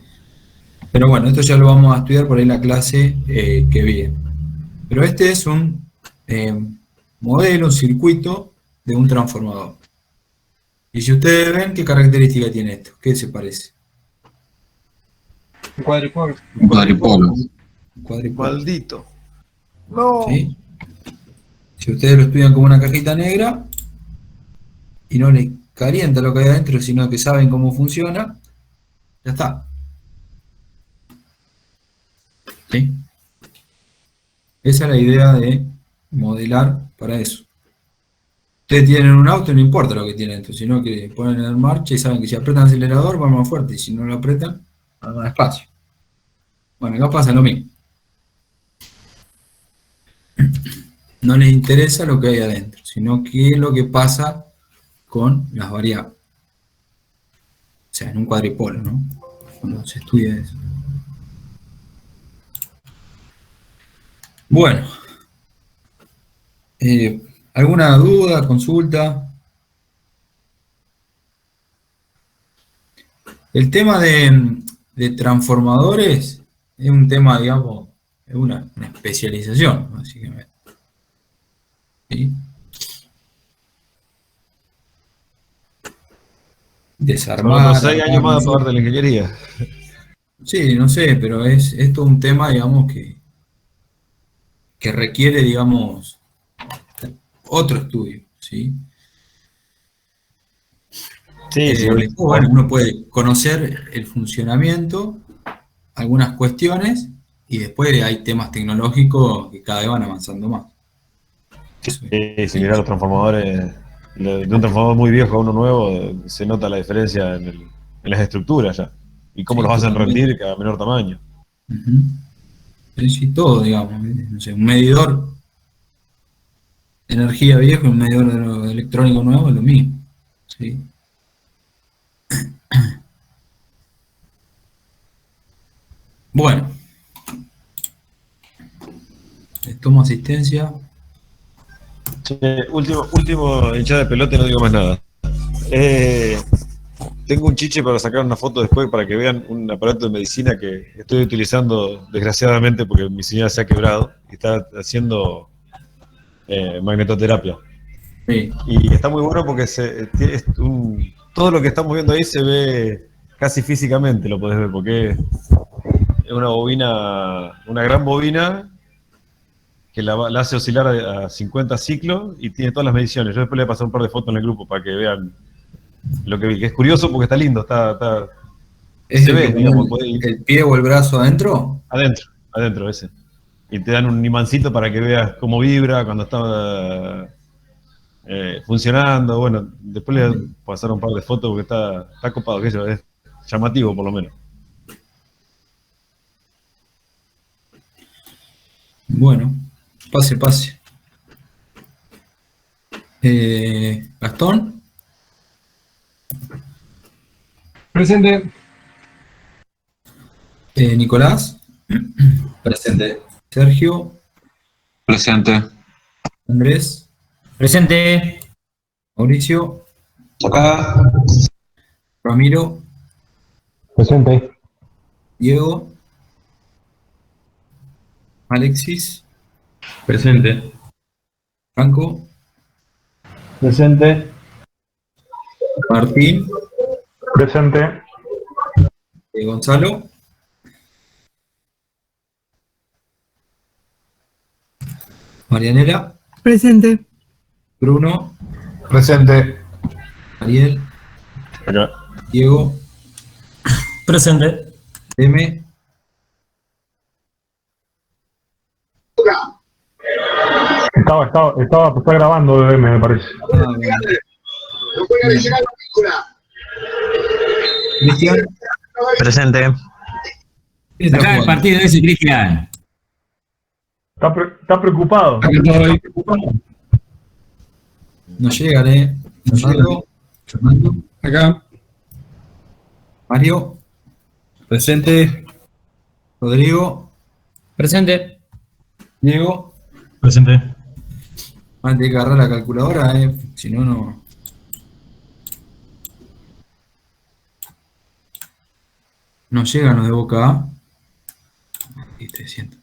[SPEAKER 1] Pero bueno, esto ya lo vamos a estudiar por ahí en la clase que viene. Pero este es un modelo, un circuito de un transformador. Y si ustedes ven, ¿qué característica tiene esto? ¿Qué se parece?
[SPEAKER 5] Un cuadripolo.
[SPEAKER 4] Cuadripolo.
[SPEAKER 1] Cuadripolo,
[SPEAKER 6] Maldito.
[SPEAKER 2] no,
[SPEAKER 1] ¿sí? Si ustedes lo estudian como una cajita negra y no les calienta lo que hay adentro, sino que saben cómo funciona, ya está. ¿Sí? Esa es la idea de modelar para eso. Ustedes tienen un auto, no importa lo que tienen dentro, sino que ponen en marcha y saben que si apretan el acelerador va más fuerte y si no lo apretan va más despacio. Bueno, acá pasa lo mismo. No les interesa lo que hay adentro, sino qué es lo que pasa con las variables. O sea, en un cuadripolo, ¿no? Cuando se estudia eso. Bueno. ¿Alguna duda, consulta? El tema de transformadores es un tema, digamos, es una especialización, básicamente. ¿Sí? Desarmar.
[SPEAKER 6] Son unos 6 años
[SPEAKER 1] armar,
[SPEAKER 6] más
[SPEAKER 1] no
[SPEAKER 6] de
[SPEAKER 1] sé.
[SPEAKER 6] parte de la ingeniería.
[SPEAKER 1] Sí, no sé, pero es todo un tema, digamos, que requiere, digamos, otro estudio, ¿sí?
[SPEAKER 6] Sí, sí.
[SPEAKER 1] Bueno, uno puede conocer el funcionamiento, algunas cuestiones, y después hay temas tecnológicos que cada vez van avanzando más.
[SPEAKER 6] Si mirás los transformadores, de un transformador muy viejo a uno nuevo, se nota la diferencia en las estructuras ya. Y cómo
[SPEAKER 1] Sí,
[SPEAKER 6] los hacen
[SPEAKER 1] totalmente.
[SPEAKER 6] rendir a menor tamaño.
[SPEAKER 1] Ujú. Sí, todo, digamos. No sé, un medidor de energía viejo y un medidor de lo electrónico nuevo es lo mismo. ¿Sí? Bueno, les tomo asistencia.
[SPEAKER 6] Che, último hinchada de pelota y no digo más nada. Tengo un chiche para sacar una foto después para que vean un aparato de medicina que estoy utilizando desgraciadamente porque mi señora se ha quebrado y está haciendo magnetoterapia.
[SPEAKER 1] Sí.
[SPEAKER 6] Y está muy bueno porque todo lo que estamos viendo ahí se ve casi físicamente, lo podés ver, porque es una bobina, una gran bobina que la hace oscilar a 50 ciclos y tiene todas las mediciones. Yo después le voy a pasar un par de fotos en el grupo para que vean lo que vi, que es curioso porque está lindo,
[SPEAKER 1] ¿Es
[SPEAKER 6] se
[SPEAKER 1] el
[SPEAKER 6] ve,
[SPEAKER 1] que
[SPEAKER 6] digamos,
[SPEAKER 1] pone el pie o el brazo adentro?
[SPEAKER 6] adentro ese. Y te dan un imancito para que veas cómo vibra cuando está funcionando. Bueno, después le voy a pasar un par de fotos porque está copado, que eso es llamativo por lo menos.
[SPEAKER 1] Bueno, pase. Gastón,
[SPEAKER 5] Presente.
[SPEAKER 1] Nicolás,
[SPEAKER 7] Presente.
[SPEAKER 1] Sergio,
[SPEAKER 4] Presente.
[SPEAKER 1] Andrés,
[SPEAKER 7] Presente.
[SPEAKER 1] Mauricio,
[SPEAKER 3] Acá.
[SPEAKER 1] Ramiro,
[SPEAKER 9] Presente.
[SPEAKER 1] Diego, Alexis,
[SPEAKER 7] Presente.
[SPEAKER 1] Franco,
[SPEAKER 9] Presente.
[SPEAKER 1] Martín,
[SPEAKER 9] Presente.
[SPEAKER 1] Gonzalo, Marianela,
[SPEAKER 10] Presente.
[SPEAKER 1] Bruno,
[SPEAKER 2] Presente.
[SPEAKER 1] Ariel,
[SPEAKER 6] Acá.
[SPEAKER 1] Diego,
[SPEAKER 7] Presente.
[SPEAKER 1] Deme,
[SPEAKER 9] Está grabando DM, me parece.
[SPEAKER 1] bueno. Cristian,
[SPEAKER 11] Presente.
[SPEAKER 1] ¿qué está
[SPEAKER 7] Acá el
[SPEAKER 1] jugando?
[SPEAKER 7] partido ese, Cristian.
[SPEAKER 9] Está preocupado.
[SPEAKER 8] Acá estoy.
[SPEAKER 1] No llegan, Fernando,
[SPEAKER 8] Acá.
[SPEAKER 1] Mario,
[SPEAKER 7] Presente.
[SPEAKER 1] Rodrigo,
[SPEAKER 7] Presente.
[SPEAKER 1] Diego.
[SPEAKER 7] Presente.
[SPEAKER 1] Van a tener que agarrar la calculadora, si no, no. No llegan los de Boca A. Ahí estoy diciendo.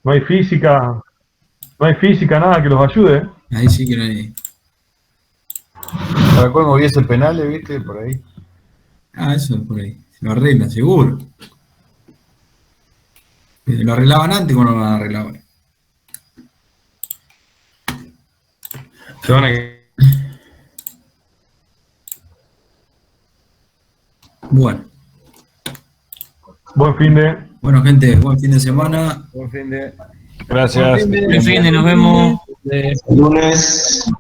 [SPEAKER 9] No hay física, nada que los ayude.
[SPEAKER 1] Ahí sí que no hay.
[SPEAKER 2] Para colmo hubiese penales, ¿viste? Por ahí.
[SPEAKER 1] Ah, eso es por ahí. Se lo arreglan, seguro. Lo arreglaban antes, ¿cómo no lo van a arreglar ahora?
[SPEAKER 7] Se van a...
[SPEAKER 1] Bueno.
[SPEAKER 9] Buen fin de.
[SPEAKER 1] Bueno, gente, buen fin de semana.
[SPEAKER 2] Buen fin de.
[SPEAKER 6] Gracias.
[SPEAKER 7] Buen fin de, nos vemos.
[SPEAKER 3] Lunes.